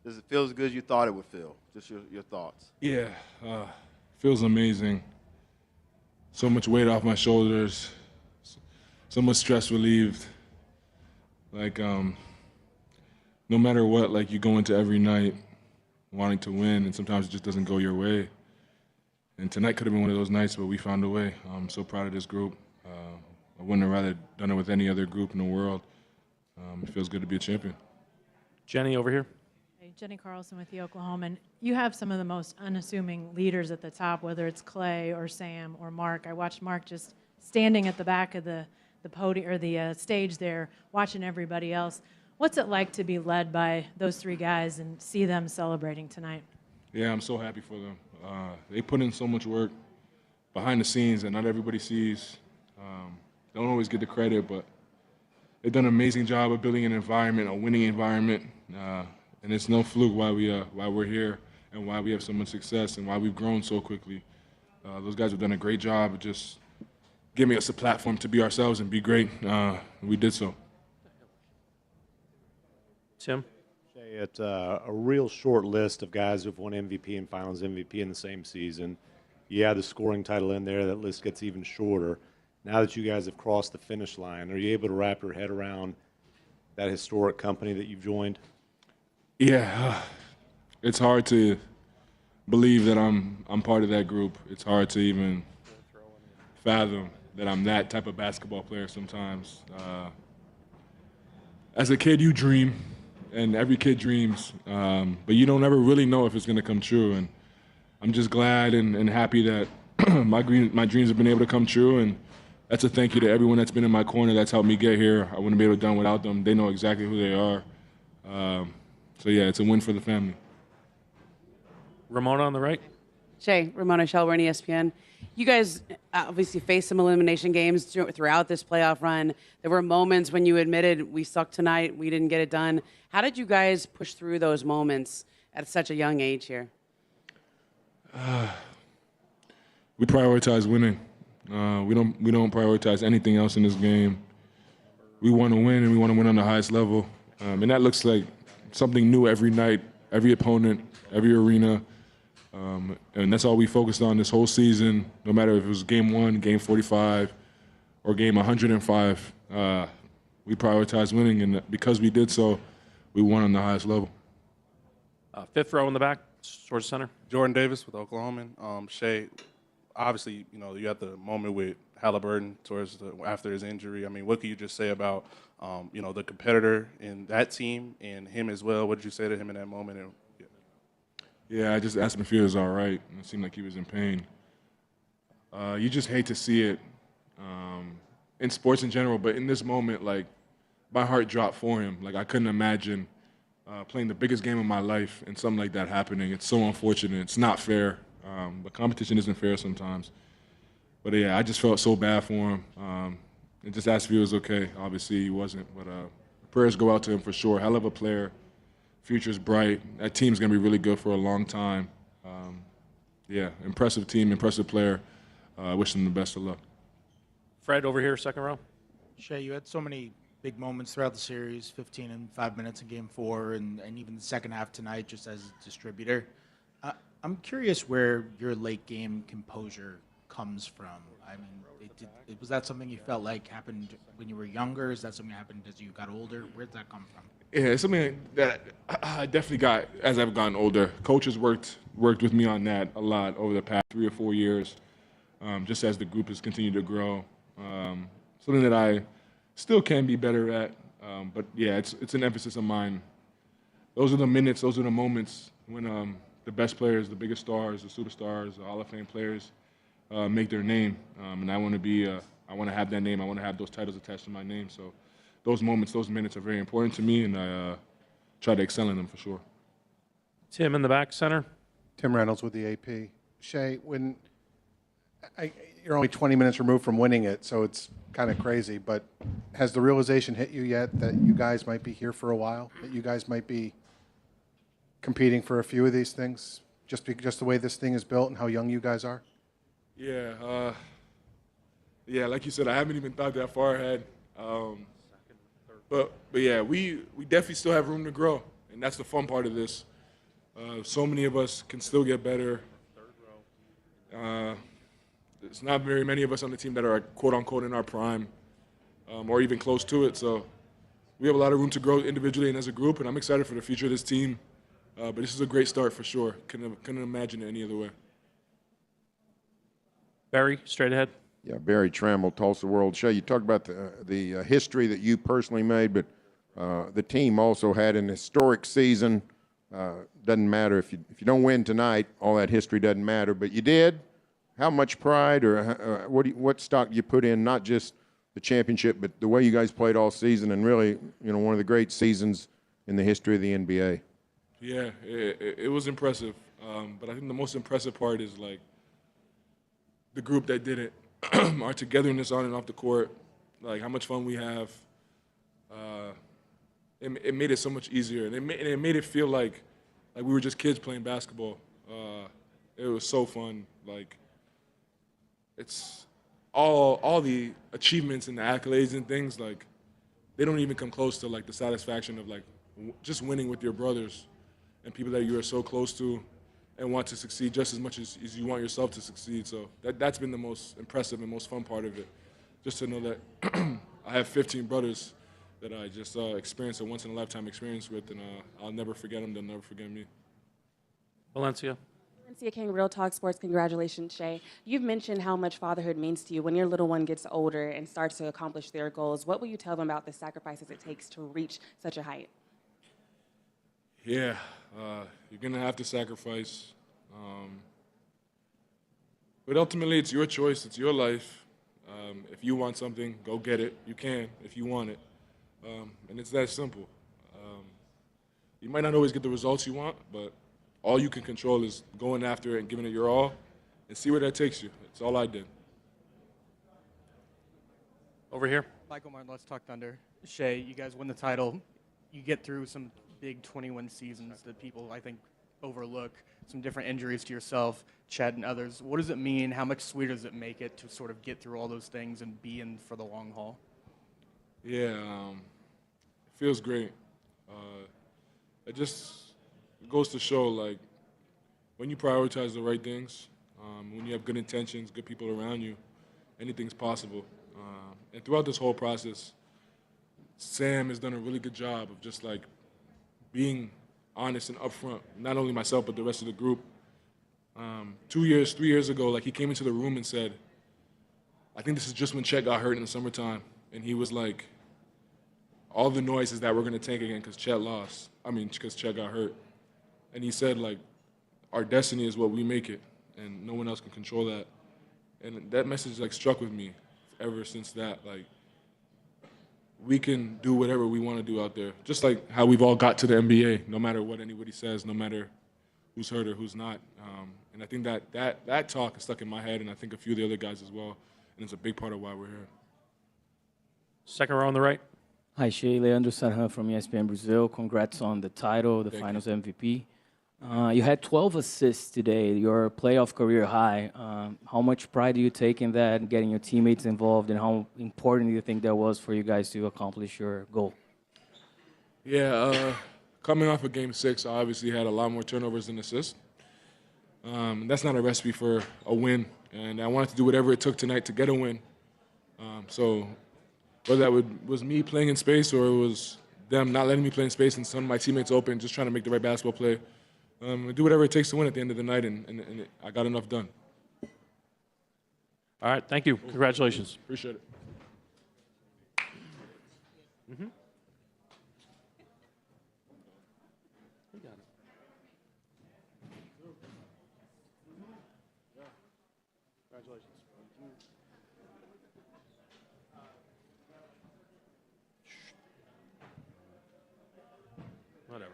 Does it feel as good as you thought it would feel? Just your thoughts. Yeah, feels amazing. So much weight off my shoulders, so much stress relieved. Like, no matter what, like you go into every night wanting to win, and sometimes it just doesn't go your way. And tonight could have been one of those nights, but we found a way. I'm so proud of this group. I wouldn't have rather done it with any other group in the world. It feels good to be a champion. Jenny, over here. Hey, Jenny Carlson with the Oklahoman. You have some of the most unassuming leaders at the top, whether it's Clay or Sam or Mark. I watched Mark just standing at the back of the podium or the stage there, watching everybody else. What's it like to be led by those three guys and see them celebrating tonight? Yeah, I'm so happy for them. They put in so much work behind the scenes that not everybody sees. Don't always get the credit, but they've done an amazing job of building an environment, a winning environment, and it's no fluke why we're here and why we have so much success and why we've grown so quickly. Those guys have done a great job of just giving us a platform to be ourselves and be great. We did so. Tim? It's a real short list of guys who've won MVP and Finals MVP in the same season. You add the scoring title in there, that list gets even shorter. Now that you guys have crossed the finish line, are you able to wrap your head around that historic company that you've joined? Yeah, it's hard to believe that I'm part of that group. It's hard to even fathom that I'm that type of basketball player sometimes. As a kid, you dream, and every kid dreams, but you don't ever really know if it's going to come true. And I'm just glad and happy that my dreams have been able to come true, and that's a thank you to everyone that's been in my corner that's helped me get here. I wouldn't be able to have done without them. They know exactly who they are. So yeah, it's a win for the family. Ramona on the right. Shai, Ramona Shelburne, ESPN. You guys obviously faced some elimination games throughout this playoff run. There were moments when you admitted we sucked tonight, we didn't get it done. How did you guys push through those moments at such a young age here? We prioritize winning. We don't prioritize anything else in this game. We want to win, and we want to win on the highest level. And that looks like something new every night, every opponent, every arena. And that's all we focused on this whole season, no matter if it was game 1, game 45, or game 105. We prioritized winning, and because we did so, we won on the highest level. Fifth row in the back, towards center. Jordan Davis with Oklahoma. Shai, obviously, you had the moment with Halliburton after his injury. I mean, what can you just say about, the competitor in that team and him as well? What did you say to him in that moment? And, Yeah, I just asked him if he was all right. It seemed like he was in pain. You just hate to see it in sports in general, but in this moment, like, my heart dropped for him. Like, I couldn't imagine playing the biggest game of my life and something like that happening. It's so unfortunate. It's not fair. But competition isn't fair sometimes. But yeah, I just felt so bad for him. And just asked if he was okay. Obviously, he wasn't. But prayers go out to him for sure. Hell of a player. Future's bright. That team's going to be really good for a long time. Yeah, impressive team, impressive player. I wish them the best of luck. Fred, over here, second row. Shai, you had so many big moments throughout the series, 15 and 5 minutes in Game 4, and even the second half tonight just as a distributor. I'm curious where your late game composure comes from. I mean, was that something you felt like happened when you were younger? Is that something that happened as you got older? Where did that come from? Yeah, it's something that I definitely got as I've gotten older. Coaches worked with me on that a lot over the past 3 or 4 years, just as the group has continued to grow. Something that I still can be better at, but yeah, it's an emphasis of mine. Those are the minutes, those are the moments when the best players, the biggest stars, the superstars, the Hall of Fame players make their name, and I want to have that name. I want to have those titles attached to my name. So those moments, those minutes are very important to me, and I try to excel in them for sure. Tim in the back, center. Tim Reynolds with the AP. Shai, you're only 20 minutes removed from winning it, so it's kind of crazy, but has the realization hit you yet that you guys might be here for a while, that you guys might be competing for a few of these things, just the way this thing is built and how young you guys are? Yeah, like you said, I haven't even thought that far ahead. But yeah, we definitely still have room to grow, and that's the fun part of this. So many of us can still get better. There's not very many of us on the team that are quote unquote in our prime, or even close to it. So we have a lot of room to grow individually and as a group, and I'm excited for the future of this team. But this is a great start for sure. Couldn't imagine it any other way. Barry, straight ahead. Yeah, Barry Trammell, Tulsa World. Shai, you talked about the history that you personally made, but the team also had an historic season. Doesn't matter if you don't win tonight, all that history doesn't matter. But you did. How much pride or what stock you put in? Not just the championship, but the way you guys played all season, and really, one of the great seasons in the history of the NBA. Yeah, it was impressive. But I think the most impressive part is like the group that did it, our togetherness on and off the court, like how much fun we have. It made it so much easier, and it made it feel like we were just kids playing basketball. It was so fun. Like it's all the achievements and the accolades and things, like they don't even come close to like the satisfaction of like just winning with your brothers and people that you are so close to and want to succeed just as much as you want yourself to succeed. So that's been the most impressive and most fun part of it. Just to know that I have 15 brothers that I just experienced a once-in-a-lifetime experience with, and I'll never forget them. They'll never forget me. Valencia. Valencia King, Real Talk Sports. Congratulations, Shai. You've mentioned how much fatherhood means to you. When your little one gets older and starts to accomplish their goals, what will you tell them about the sacrifices it takes to reach such a height? Yeah, you're going to have to sacrifice. But ultimately, it's your choice. It's your life. If you want something, go get it. You can if you want it. And it's that simple. You might not always get the results you want, but all you can control is going after it and giving it your all and see where that takes you. That's all I did. Over here. Michael Martin, Let's Talk Thunder. Shai, you guys win the title. You get through some big 21 seasons that people, I think, overlook, some different injuries to yourself, Chad and others. What does it mean? How much sweeter does it make it to sort of get through all those things and be in for the long haul? Yeah, it feels great. It just goes to show, like, when you prioritize the right things, when you have good intentions, good people around you, anything's possible. And throughout this whole process, Sam has done a really good job of just, like, being honest and upfront, not only myself, but the rest of the group. 3 years ago, like, he came into the room and said, I think this is just when Chet got hurt in the summertime. And he was like, all the noise is that we're going to tank again because Chet lost. Because Chet got hurt. And he said, like, our destiny is what we make it, and no one else can control that. And that message, like, struck with me ever since that. Like, we can do whatever we want to do out there, just like how we've all got to the NBA, no matter what anybody says, no matter who's hurt or who's not. And I think that talk is stuck in my head, and I think a few of the other guys as well, and it's a big part of why we're here. Second row on the right. Hi, Shai. Leandro Sarhan from ESPN Brazil. Congrats on the title, the Finals MVP. You had 12 assists today, your playoff career high. How much pride do you take in that, getting your teammates involved, and how important do you think that was for you guys to accomplish your goal? Yeah, coming off of Game 6, I obviously had a lot more turnovers than assists. That's not a recipe for a win, and I wanted to do whatever it took tonight to get a win. So whether that was me playing in space or it was them not letting me play in space and some of my teammates open, just trying to make the right basketball play, do whatever it takes to win at the end of the night, and I got enough done. All right, thank you. Congratulations. Appreciate it. Mm-hmm. Congratulations. Whatever.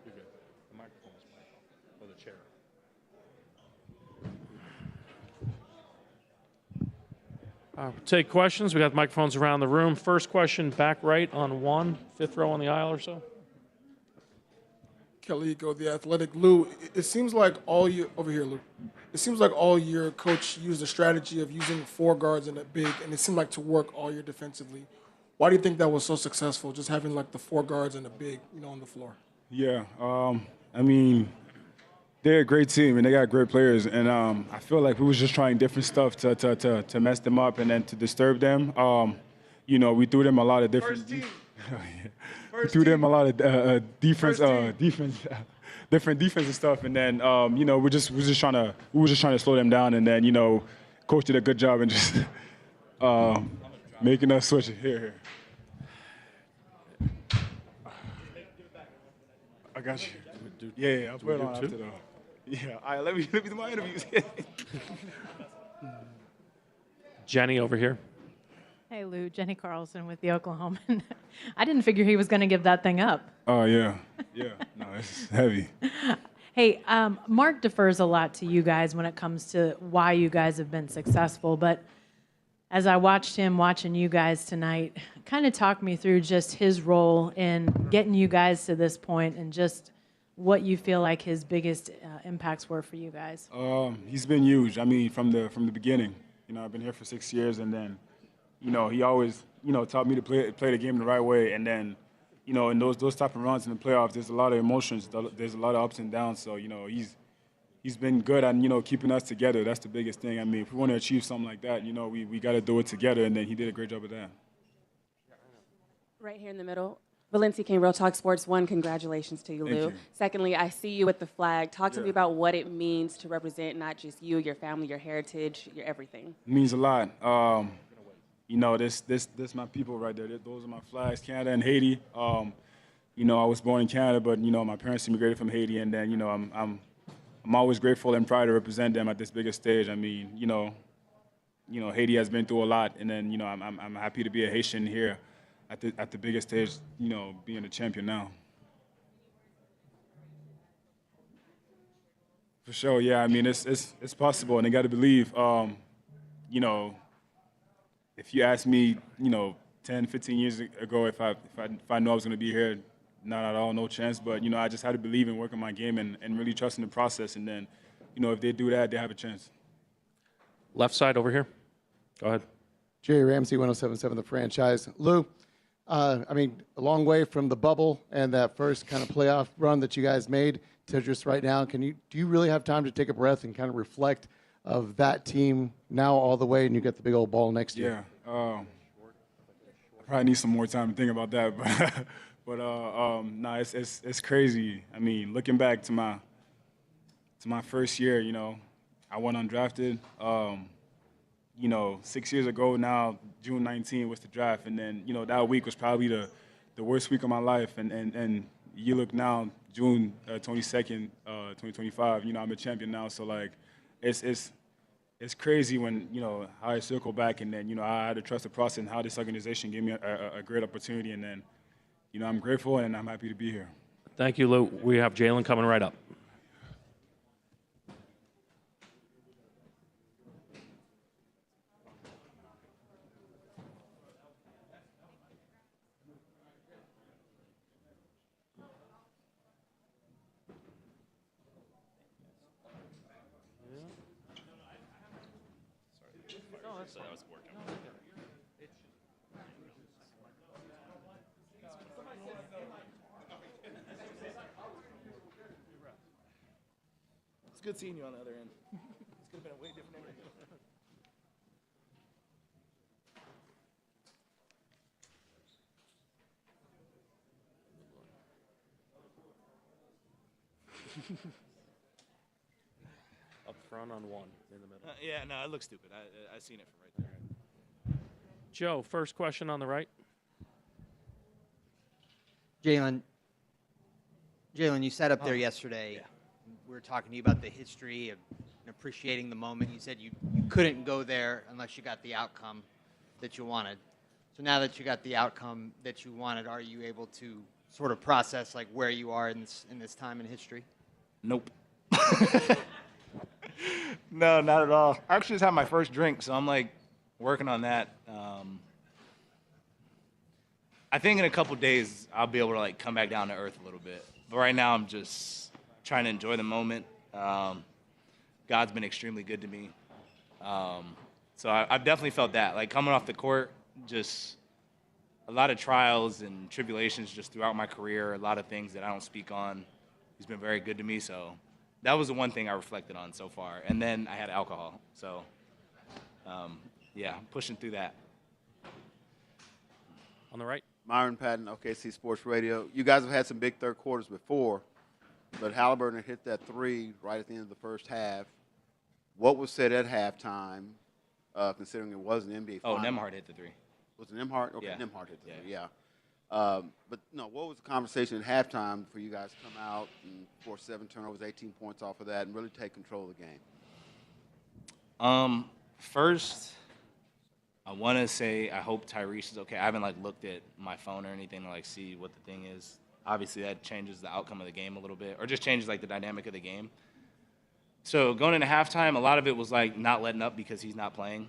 You're good. The microphone is or the chair. Take questions. We got microphones around the room. First question, back right on one, fifth row on the aisle or so. Calico, The Athletic. Lou, it seems like all year, over here, Lou. It seems like all year, Coach used a strategy of using four guards and a big, and it seemed like to work all year defensively. Why do you think that was so successful, just having like the four guards and a big, on the floor? Yeah, I mean, they're a great team and they got great players. And I feel like we was just trying different stuff to mess them up and then to disturb them. You know, we threw them a lot of different. We threw them a lot of defense, different defensive stuff, and then you know we were just trying to slow them down, and then you know, coach did a good job in just making us switch it here. I got you. Yeah, I'll put it on after though. Yeah, all right, let me do my interviews. Jenny over here. Hey, Lou, Jenny Carlson with the Oklahoman. I didn't figure he was going to give that thing up. Oh, yeah. Yeah. No, it's heavy. Hey, Mark defers a lot to you guys when it comes to why you guys have been successful. But as I watched him watching you guys tonight, kind of talk me through just his role in getting you guys to this point and just what you feel like his biggest impacts were for you guys. He's been huge. I mean, from the beginning. You know, I've been here for 6 years, and then you know, he always, you know, taught me to play the game the right way. And then, you know, in those type of runs in the playoffs, there's a lot of emotions. There's a lot of ups and downs. So, you know, he's been good at, you know, keeping us together. That's the biggest thing. I mean, if we want to achieve something like that, you know, we got to do it together. And then he did a great job of that. Right here in the middle. Valencia Kane, Real Talk Sports 1, congratulations to you, Lou. Thank you. Secondly, I see you with the flag. Talk to me about what it means to represent not just you, your family, your heritage, your everything. It means a lot. You know, this my people right there. Those are my flags, Canada and Haiti. You know, I was born in Canada, but you know, my parents immigrated from Haiti, and then you know, I'm always grateful and proud to represent them at this biggest stage. I mean, you know, Haiti has been through a lot, and then you know, I'm happy to be a Haitian here at the biggest stage. You know, being a champion now. For sure, yeah. I mean, it's possible, and they got to believe. You know. If you asked me, you know, 10, 15 years ago if I knew I was going to be here, not at all, no chance. But, you know, I just had to believe in working my game and really trust in the process. And then, you know, if they do that, they have a chance. Left side over here. Go ahead. Jerry Ramsey, 107.7 The Franchise. Lou, I mean, a long way from the bubble and that first kind of playoff run that you guys made to just right now. Do you really have time to take a breath and kind of reflect of that team now all the way, and you get the big old ball next year? Yeah, I probably need some more time to think about that, but no, it's crazy. I mean, looking back to my first year, you know, I went undrafted. You know, 6 years ago now, June 19 was the draft, and then you know that week was probably the worst week of my life, and you look now, June 22nd, 2025. You know, I'm a champion now, so like, it's crazy when, you know, how I circle back and then, you know, I had to trust the process and how this organization gave me a great opportunity. And then, you know, I'm grateful and I'm happy to be here. Thank you, Lou. We have Jalen coming right up. It's good seeing you on the other end. This could have been a way different interview. Up front on one, in the middle. Yeah, no, it looks stupid. I seen it from right there. Joe, first question on the right. Jalen, you sat up there yesterday. Yeah. We were talking to you about the history of and appreciating the moment. You said you couldn't go there unless you got the outcome that you wanted. So now that you got the outcome that you wanted, are you able to sort of process like where you are in this time in history? Nope. No, not at all. I actually just had my first drink, so I'm like working on that. I think in a couple days I'll be able to like come back down to earth a little bit. But right now I'm just trying to enjoy the moment. God's been extremely good to me. So I've definitely felt that. Like coming off the court, just a lot of trials and tribulations just throughout my career, a lot of things that I don't speak on. He's been very good to me, so that was the one thing I reflected on so far. And then I had alcohol. So, yeah, pushing through that. On the right. Myron Patton, OKC Sports Radio. You guys have had some big third quarters before, but Halliburton hit that three right at the end of the first half. What was said at halftime, considering it was an NBA final? Oh, Nembhard hit the three. Was it Nembhard? Okay, Yeah. Nembhard hit the three, yeah. But, no, what was the conversation at halftime for you guys to come out and force 7 turnovers, 18 points off of that, and really take control of the game? First, I want to say I hope Tyrese is okay. I haven't, looked at my phone or anything to, see what the thing is. Obviously, that changes the outcome of the game a little bit, or just changes, the dynamic of the game. So going into halftime, a lot of it was, not letting up because he's not playing.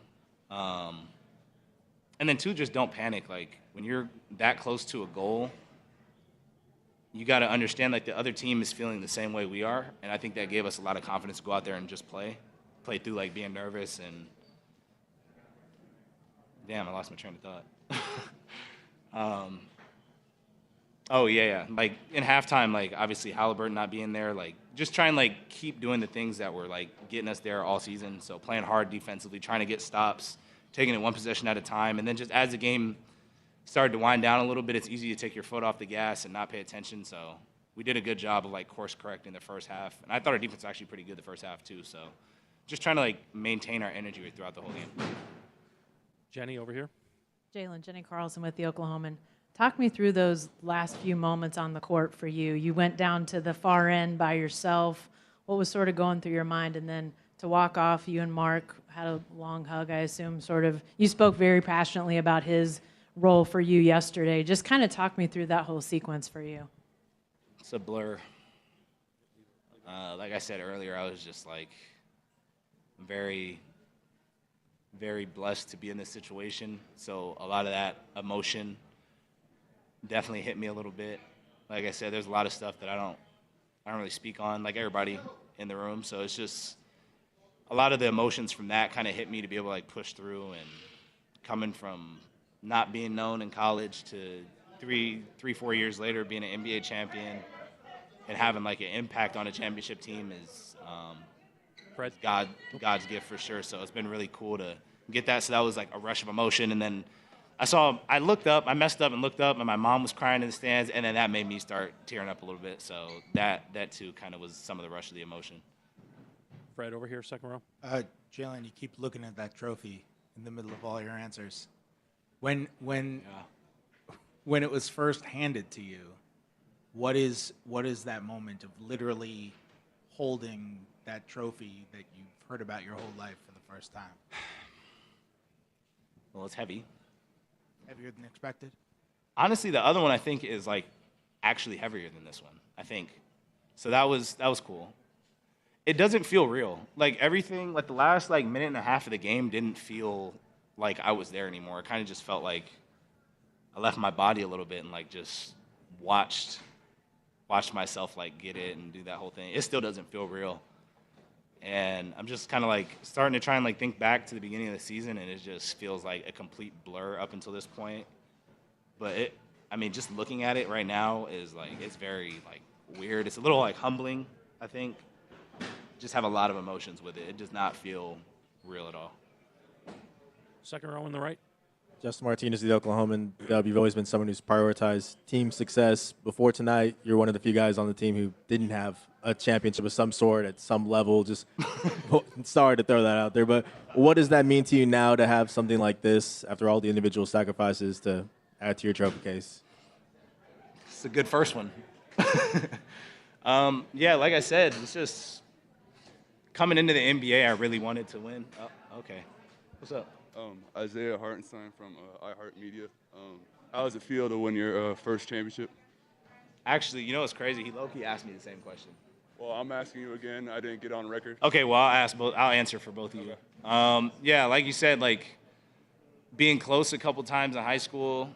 And then, two, just don't panic. When you're that close to a goal, you got to understand, the other team is feeling the same way we are. And I think that gave us a lot of confidence to go out there and just play through, being nervous. And, damn, I lost my train of thought. Oh, yeah. In halftime, obviously Halliburton not being there, just trying to, keep doing the things that were, getting us there all season. So playing hard defensively, trying to get stops, taking it one possession at a time. And then just as the game started to wind down a little bit, it's easy to take your foot off the gas and not pay attention. So we did a good job of, course correcting the first half. And I thought our defense was actually pretty good the first half, too. So just trying to, maintain our energy throughout the whole game. Jenny over here. Jalen, Jenny Carlson with the Oklahoman. Talk me through those last few moments on the court for you. You went down to the far end by yourself. What was sort of going through your mind? And then to walk off, you and Mark had a long hug, I assume, sort of. You spoke very passionately about his role for you yesterday. Just kind of talk me through that whole sequence for you. It's a blur. Like I said earlier, I was just very, very blessed to be in this situation. So a lot of that emotion definitely hit me a little bit. Like I said, there's a lot of stuff that I don't really speak on, like everybody in the room. So it's just a lot of the emotions from that kind of hit me to be able to push through. And coming from not being known in college to 4 years later being an NBA champion and having an impact on a championship team is God's gift for sure. So it's been really cool to get that. So that was a rush of emotion. And then I looked up, I messed up and looked up, and my mom was crying in the stands, and then that made me start tearing up a little bit. So that too kind of was some of the rush of the emotion. Fred over here, second row. Jalen, you keep looking at that trophy in the middle of all your answers. When it was first handed to you, what is that moment of literally holding that trophy that you've heard about your whole life for the first time? Well, it's heavy. Heavier than expected? Honestly, the other one I think is actually heavier than this one, I think. So that was cool. It doesn't feel real. Everything, the last minute and a half of the game didn't feel like I was there anymore. It kind of just felt like I left my body a little bit and just watched myself get it and do that whole thing. It still doesn't feel real. And I'm just kind of starting to try and think back to the beginning of the season, and it just feels like a complete blur up until this point. But just looking at it right now is it's very weird. It's a little humbling, I think. Just have a lot of emotions with it. It does not feel real at all. Second row on the right. Justin Martinez, the Oklahoman. You've always been someone who's prioritized team success. Before tonight, you're one of the few guys on the team who didn't have a championship of some sort at some level. Just sorry to throw that out there, but what does that mean to you now to have something like this after all the individual sacrifices to add to your trophy case? It's a good first one. Yeah, like I said, it's just coming into the NBA, I really wanted to win. Oh, okay. What's up? Isaiah Hartenstein from iHeartMedia. How does it feel to win your first championship? Actually, you know what's crazy? He low-key asked me the same question. Well, I'm asking you again. I didn't get on record. Okay, well, I'll answer for both of you. Okay. Yeah, like you said, being close a couple times in high school,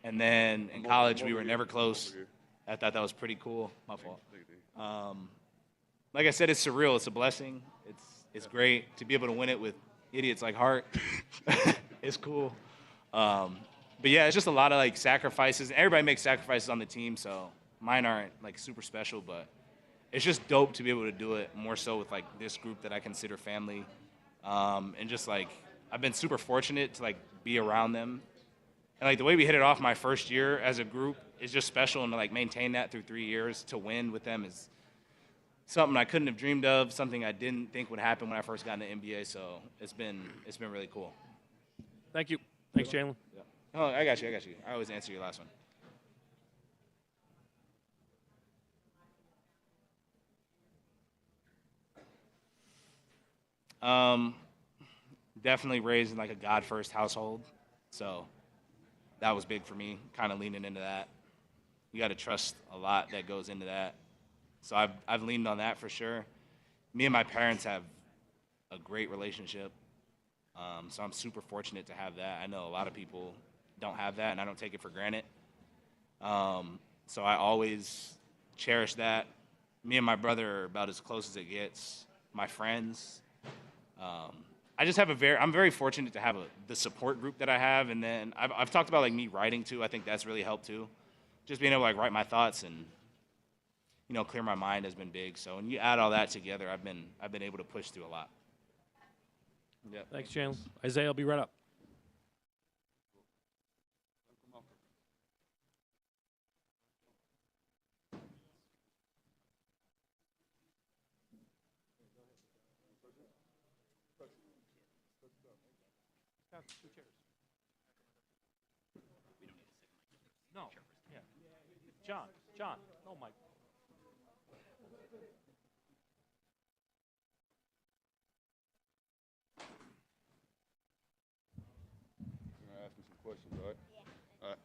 and then in college we were never close. I thought that was pretty cool. My fault. Like I said, it's surreal. It's a blessing. It's great to be able to win it with idiots like Hart. It's cool. But yeah, it's just a lot of sacrifices. Everybody makes sacrifices on the team, so mine aren't super special, but it's just dope to be able to do it more so with like this group that I consider family. And just like, I've been super fortunate to like be around them. And like the way we hit it off my first year as a group is just special, and to like maintain that through 3 years to win with them is something I couldn't have dreamed of, something I didn't think would happen when I first got into the NBA. So it's been really cool. Thank you. Thanks, Jalen. Yeah. Oh, I got you. I always answer your last one. Definitely raised in like a God-first household. So that was big for me, kind of leaning into that. You got to trust a lot that goes into that. So I've leaned on that for sure. Me and my parents have a great relationship. So I'm super fortunate to have that. I know a lot of people don't have that, and I don't take it for granted. So I always cherish that. Me and my brother are about as close as it gets. My friends. I just have I'm very fortunate to have the support group that I have, and then I've talked about like me writing too. I think that's really helped too. Just being able to like write my thoughts and clear my mind has been big. So when you add all that together, I've been able to push through a lot. Yeah. Thanks, Jalen. Isaiah will be right up. No. Yeah. John. Oh my. Ask me some questions, all right? Yeah. All right.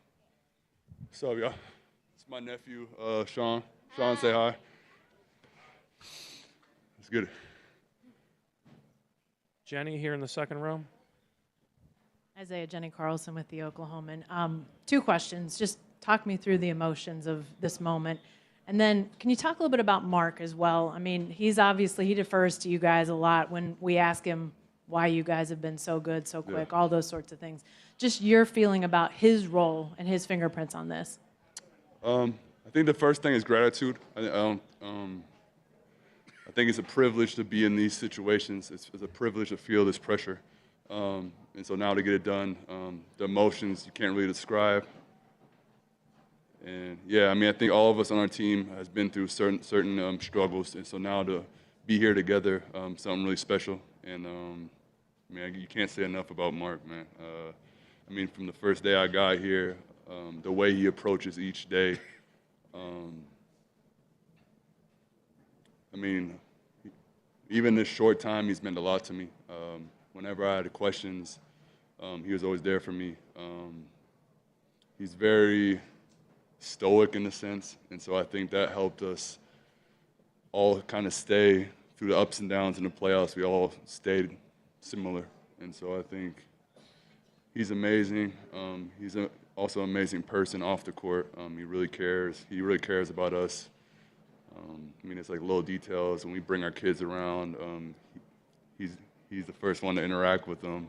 What's up, y'all? It's my nephew, Sean. Sean, say hi. Let's get it. Jenny here in the second row. Isaiah, Jenny Carlson with the Oklahoman. 2 questions. Just talk me through the emotions of this moment. And then can you talk a little bit about Mark as well? I mean, he defers to you guys a lot when we ask him why you guys have been so good, so quick, all those sorts of things. Just your feeling about his role and his fingerprints on this. I think the first thing is gratitude. I think it's a privilege to be in these situations. It's a privilege to feel this pressure. And so now to get it done, the emotions you can't really describe. And yeah, I mean, I think all of us on our team has been through certain struggles, and so now to be here together, something really special. And man, you can't say enough about Mark, man. I mean, from the first day I got here, the way he approaches each day. I mean, even this short time, he's meant a lot to me. Whenever I had questions, he was always there for me. He's very stoic in a sense, and so I think that helped us all kind of stay through the ups and downs in the playoffs. We all stayed similar, and so I think he's amazing. He's also an amazing person off the court. He really cares. He really cares about us. I mean, it's like little details. When we bring our kids around, he's the first one to interact with them.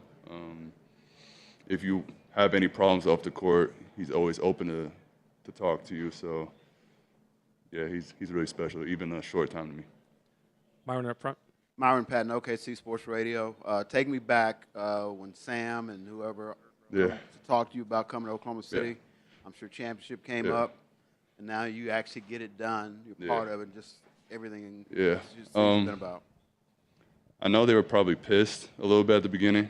If you have any problems off the court, he's always open to talk to you. So, yeah, he's really special, even a short time to me. Myron up front. Myron Patton, OKC Sports Radio. Take me back when Sam and whoever talked to you about coming to Oklahoma City. Yeah. I'm sure championship came up, and now you actually get it done. You're part of it, just everything it's been about. I know they were probably pissed a little bit at the beginning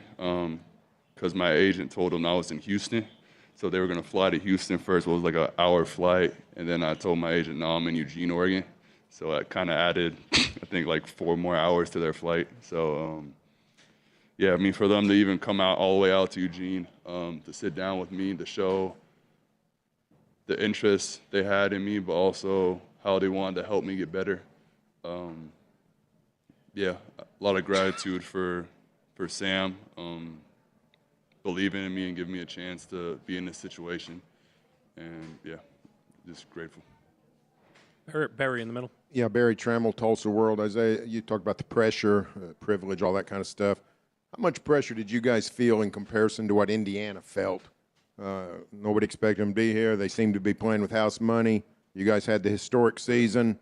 because my agent told them I was in Houston. So they were going to fly to Houston first. It was like an hour flight. And then I told my agent, no, I'm in Eugene, Oregon. So I kind of added, I think, like 4 more hours to their flight. So, yeah, I mean, for them to even come out all the way out to Eugene to sit down with me, to show the interest they had in me, but also how they wanted to help me get better. Yeah, a lot of gratitude for Sam. Believing in me and giving me a chance to be in this situation. And, yeah, just grateful. Barry in the middle. Yeah, Barry Trammell, Tulsa World. Isaiah, you talked about the pressure, privilege, all that kind of stuff. How much pressure did you guys feel in comparison to what Indiana felt? Nobody expected them to be here. They seemed to be playing with house money. You guys had the historic season.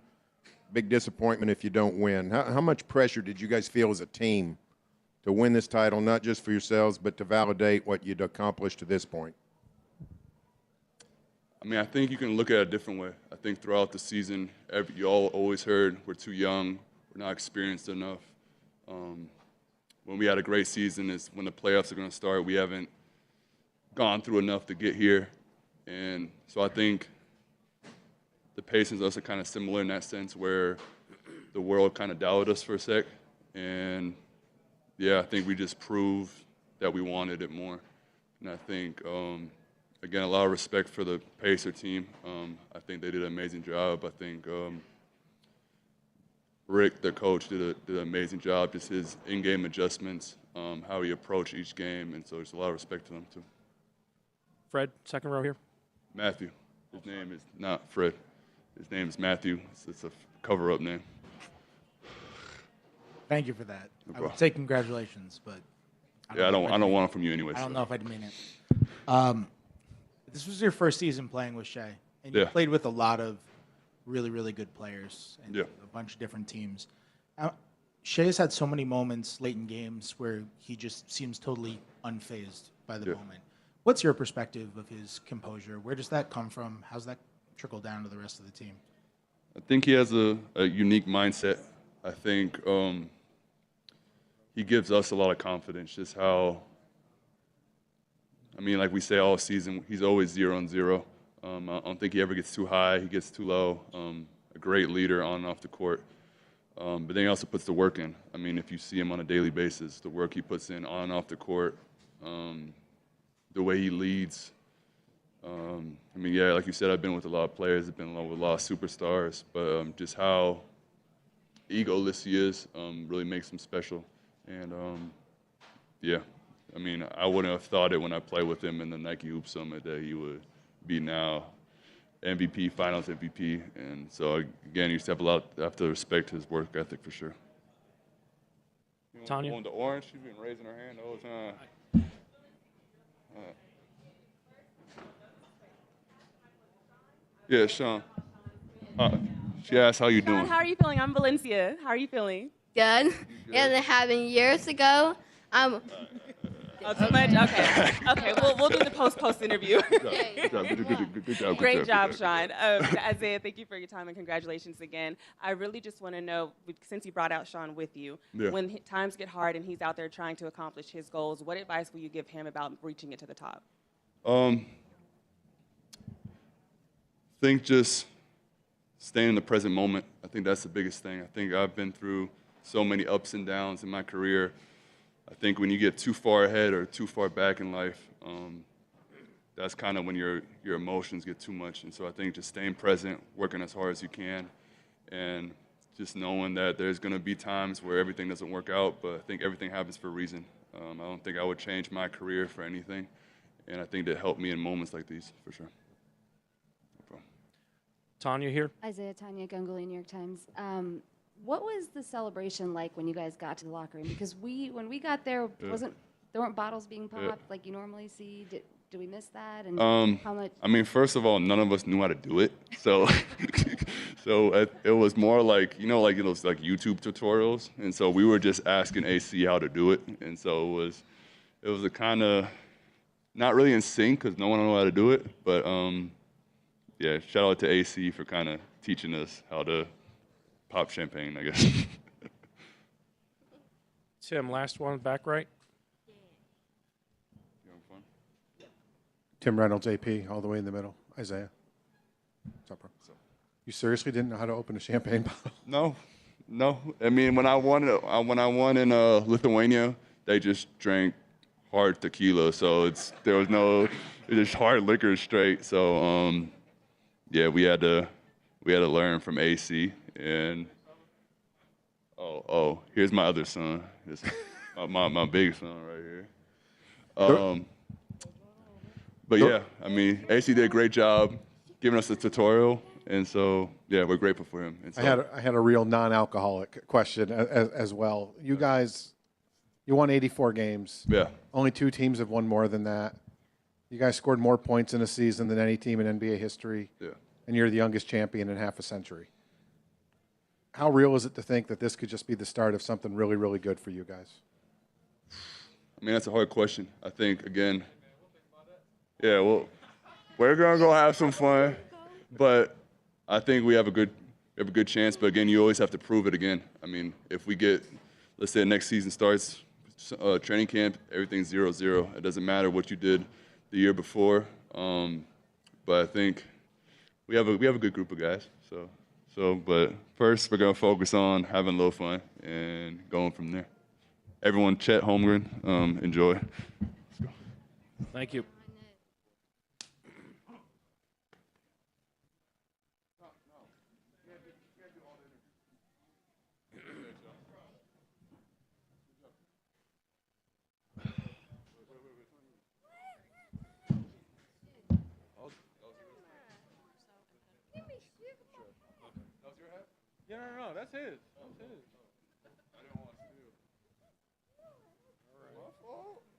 big disappointment if you don't win. How much pressure did you guys feel as a team to win this title, not just for yourselves, but to validate what you'd accomplished to this point? I mean, I think you can look at it a different way. I think throughout the season, you all always heard we're too young, we're not experienced enough. When we had a great season is when the playoffs are going to start. We haven't gone through enough to get here. And so I think the Pacers are also kind of similar in that sense where the world kind of doubted us for a sec. And, yeah, I think we just proved that we wanted it more. And I think, again, a lot of respect for the Pacer team. I think they did an amazing job. I think Rick, the coach, did an amazing job. Just his in-game adjustments, how he approached each game. And so there's a lot of respect to them, too. Fred, second row here. Matthew. His name is not Fred. His name is Matthew. It's a cover-up name. Thank you for that. No I would say congratulations, but I don't want it from you anyway. I don't know if I'd mean it. This was your first season playing with Shai, and you played with a lot of really, really good players and a bunch of different teams. Shai has had so many moments late in games where he just seems totally unfazed by the moment. What's your perspective of his composure? Where does that come from? How's that trickle down to the rest of the team? I think he has a unique mindset. I think he gives us a lot of confidence, just how, I mean, like we say all season, he's always 0 on 0. I don't think he ever gets too high, he gets too low. A great leader on and off the court. But then he also puts the work in. I mean, if you see him on a daily basis, the work he puts in on and off the court, the way he leads. I mean, yeah, like you said, I've been with a lot of players, I've been with a lot of superstars, but just how egoless he is really makes him special. And yeah, I mean, I wouldn't have thought it when I played with him in the Nike Hoop Summit that he would be now MVP, Finals MVP. And so again, you have to respect his work ethic for sure. Tanya? On the orange, she's been raising her hand the whole time. Yeah, Sean. She asked, how you doing? Sean, how are you feeling? I'm Valencia. How are you feeling? Good. And it happened years ago. Oh, too much? Okay. Okay, we'll do the post interview. Good job. Great job, Sean. Isaiah, thank you for your time and congratulations again. I really just want to know, since you brought out Sean with you, when times get hard and he's out there trying to accomplish his goals, what advice will you give him about reaching it to the top? I think just staying in the present moment. I think that's the biggest thing. I think I've been through so many ups and downs in my career. I think when you get too far ahead or too far back in life, that's kind of when your emotions get too much. And so I think just staying present, working as hard as you can, and just knowing that there's going to be times where everything doesn't work out, but I think everything happens for a reason. I don't think I would change my career for anything, and I think that helped me in moments like these, for sure. Tanya here. Isaiah, Tanya Ganguly, New York Times. What was the celebration like when you guys got to the locker room? Because when we got there, there weren't bottles being popped like you normally see. Did we miss that? And how much? I mean, first of all, none of us knew how to do it, so it was more like like those like YouTube tutorials, and so we were just asking AC how to do it, and so it was a kind of not really in sync because no one knew how to do it, but yeah, shout out to AC for kind of teaching us how to pop champagne, I guess. Tim, last one, back right. Tim Reynolds, AP, all the way in the middle. Isaiah. What's up, bro? You seriously didn't know how to open a champagne bottle? No. I mean, when I won in Lithuania, they just drank hard tequila, so it's just hard liquor straight. So yeah, we had to learn from AC. And here's my other son. This, my big son right here. But yeah, I mean, AC did a great job giving us a tutorial, and so yeah, we're grateful for him. And so, I had a real non-alcoholic question as well. You guys, you won 84 games. Yeah. Only 2 teams have won more than that. You guys scored more points in a season than any team in NBA history. Yeah. And you're the youngest champion in half a century. how real is it to think that this could just be the start of something really, really good for you guys? I mean, that's a hard question. I think, again, yeah, well, we're going to go have some fun, but I think we have a good chance. But, again, you always have to prove it again. I mean, if we get, let's say next season starts, training camp, everything's 0-0. It doesn't matter what you did the year before. But I think we have a good group of guys. But first we're gonna focus on having a little fun and going from there. Everyone, Chet Holmgren, enjoy. Let's go. Thank you. No, that's his. That's his. I didn't want to steal.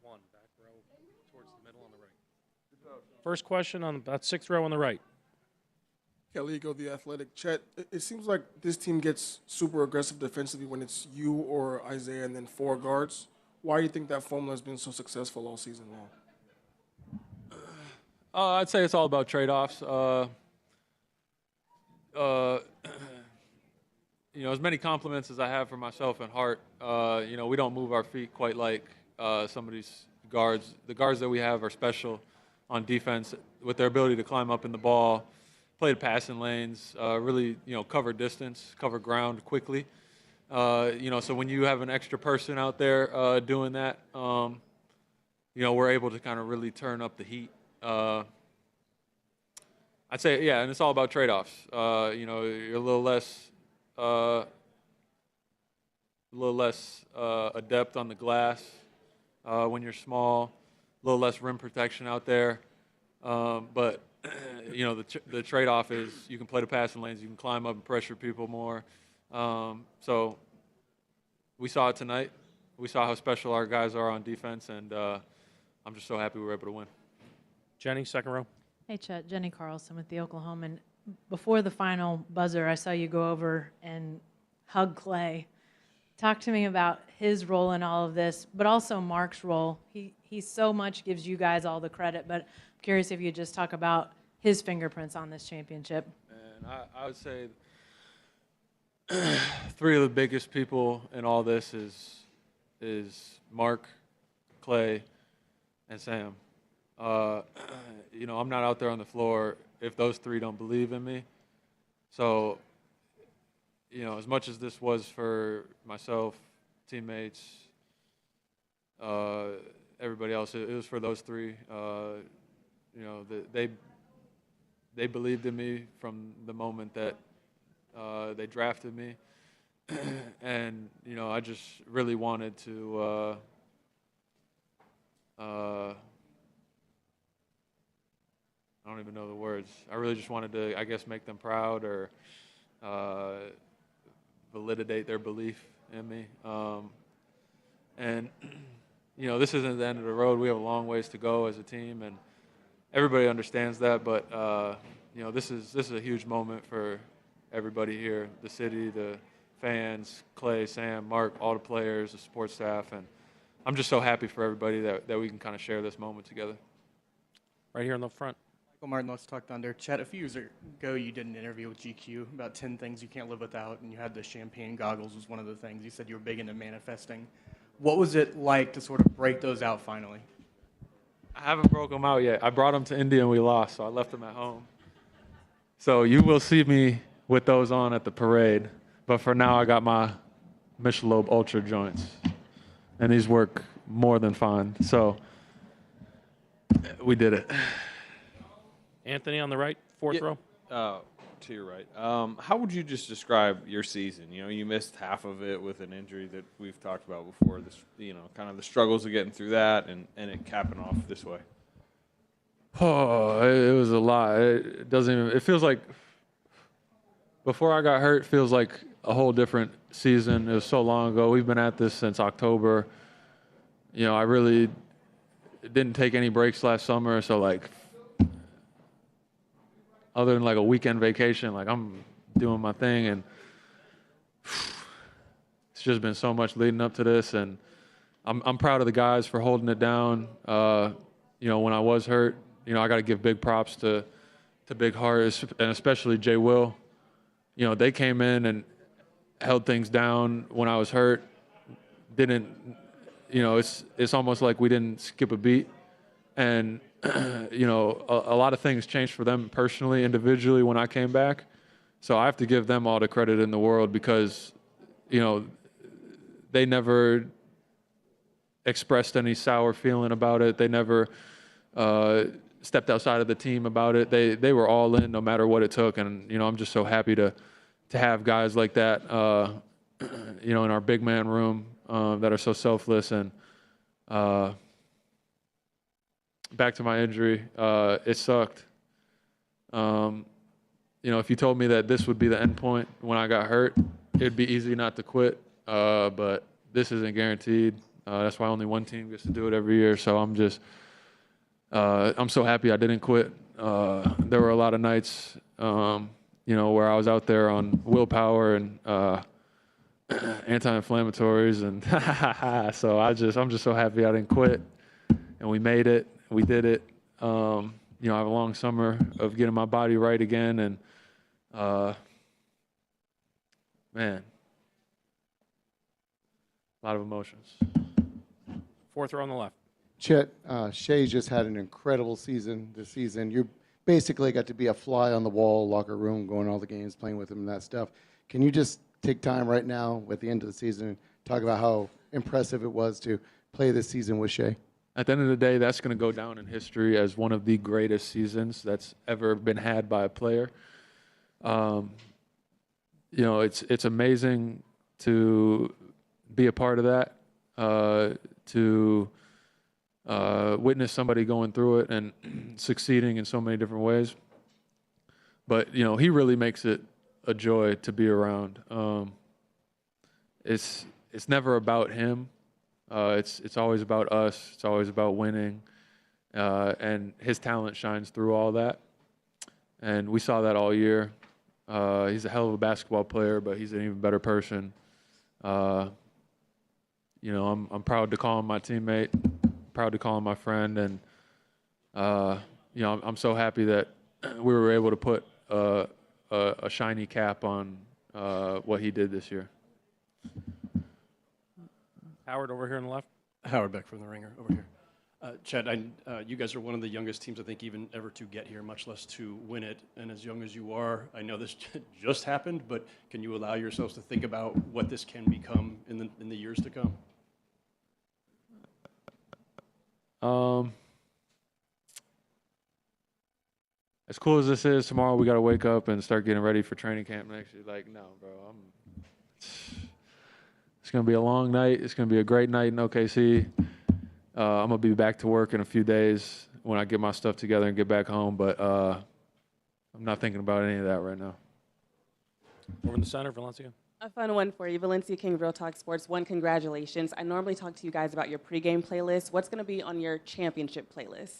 One back row towards the middle on the right. First question on about 6th row on the right. Caligo, the athletic. Chet, it seems like this team gets super aggressive defensively when it's you or Isaiah and then 4 guards. Why do you think that formula has been so successful all season long? I'd say it's all about trade-offs. As many compliments as I have for myself and Hart, we don't move our feet quite like some of these guards. The guards that we have are special on defense with their ability to climb up in the ball, play the passing lanes, really, cover distance, cover ground quickly. So when you have an extra person out there doing that, we're able to kind of really turn up the heat. I'd say, yeah, and it's all about trade-offs. You're a little less adept on the glass when you're small, a little less rim protection out there. But the trade-off is you can play the passing lanes, you can climb up and pressure people more. So we saw it tonight. We saw how special our guys are on defense, and I'm just so happy we were able to win. Jenny, 2nd row. Hey, Chet. Jenny Carlson with the Oklahoman. Before the final buzzer, I saw you go over and hug Clay. Talk to me about his role in all of this, but also Mark's role. He so much gives you guys all the credit, but I'm curious if you could just talk about his fingerprints on this championship. And I would say 3 of the biggest people in all this is Mark, Clay, and Sam. I'm not out there on the floor if those 3 don't believe in me. So, as much as this was for myself, teammates, everybody else, it was for those 3. They believed in me from the moment that they drafted me. And, I just really wanted to I don't even know the words. I really just wanted to, I guess, make them proud or validate their belief in me. This isn't the end of the road. We have a long ways to go as a team, and everybody understands that. But this is a huge moment for everybody here, the city, the fans, Clay, Sam, Mark, all the players, the support staff, and I'm just so happy for everybody that we can kind of share this moment together. Right here in the front. Michael Martin, Let's Talk Thunder. Chet, a few years ago, you did an interview with GQ about 10 things you can't live without, and you had the champagne goggles was one of the things. You said you were big into manifesting. What was it like to sort of break those out finally? I haven't broke them out yet. I brought them to India and we lost, so I left them at home. So you will see me with those on at the parade. But for now, I got my Michelob Ultra joints, and these work more than fine. So we did it. Anthony on the right, 4th row. To your right. How would you just describe your season? You missed half of it with an injury that we've talked about before. This, kind of the struggles of getting through that and it capping off this way. Oh, it was a lot. It doesn't even. It feels like before I got hurt. Feels like a whole different season. It was so long ago. We've been at this since October. I really didn't take any breaks last summer. So other than like a weekend vacation, like I'm doing my thing, and it's just been so much leading up to this, and I'm proud of the guys for holding it down. When I was hurt, I got to give big props to Big Heart and especially Jay Will. They came in and held things down when I was hurt. It's almost like we didn't skip a beat. And, a lot of things changed for them personally, individually when I came back. So I have to give them all the credit in the world because, they never expressed any sour feeling about it. They never stepped outside of the team about it. They were all in no matter what it took. And, I'm just so happy to have guys like that, in our big man room that are so selfless. And back to my injury, it sucked. If you told me that this would be the end point when I got hurt, it'd be easy not to quit. But this isn't guaranteed. That's why only one team gets to do it every year. So I'm so happy I didn't quit. There were a lot of nights, where I was out there on willpower and anti-inflammatories, and so I'm just so happy I didn't quit, and we made it. We did it. I have a long summer of getting my body right again, and man, a lot of emotions. Fourth row on the left. Chet, Shai just had an incredible season this season. You basically got to be a fly on the wall, locker room, going to all the games, playing with him and that stuff. Can you just take time right now at the end of the season and talk about how impressive it was to play this season with Shai? At the end of the day, that's going to go down in history as one of the greatest seasons that's ever been had by a player. It's amazing to be a part of that, to witness somebody going through it and succeeding in so many different ways. But, he really makes it a joy to be around. It's never about him. It's always about us. It's always about winning. And his talent shines through all that. And we saw that all year. He's a hell of a basketball player, but he's an even better person. I'm proud to call him my teammate, proud to call him my friend, and I'm so happy that we were able to put a shiny cap on what he did this year. Howard over here on the left. Howard Beck from The Ringer over here. Chad, you guys are one of the youngest teams, I think, even ever to get here, much less to win it. And as young as you are, I know this just happened, but can you allow yourselves to think about what this can become in the years to come? As cool as this is, tomorrow we got to wake up and start getting ready for training camp next year. No, bro. It's going to be a long night. It's going to be a great night in OKC. I'm going to be back to work in a few days when I get my stuff together and get back home, but I'm not thinking about any of that right now. Over in the center, Valencia. A fun one for you. Valencia King, Real Talk Sports. One, congratulations. I normally talk to you guys about your pregame playlist. What's going to be on your championship playlist?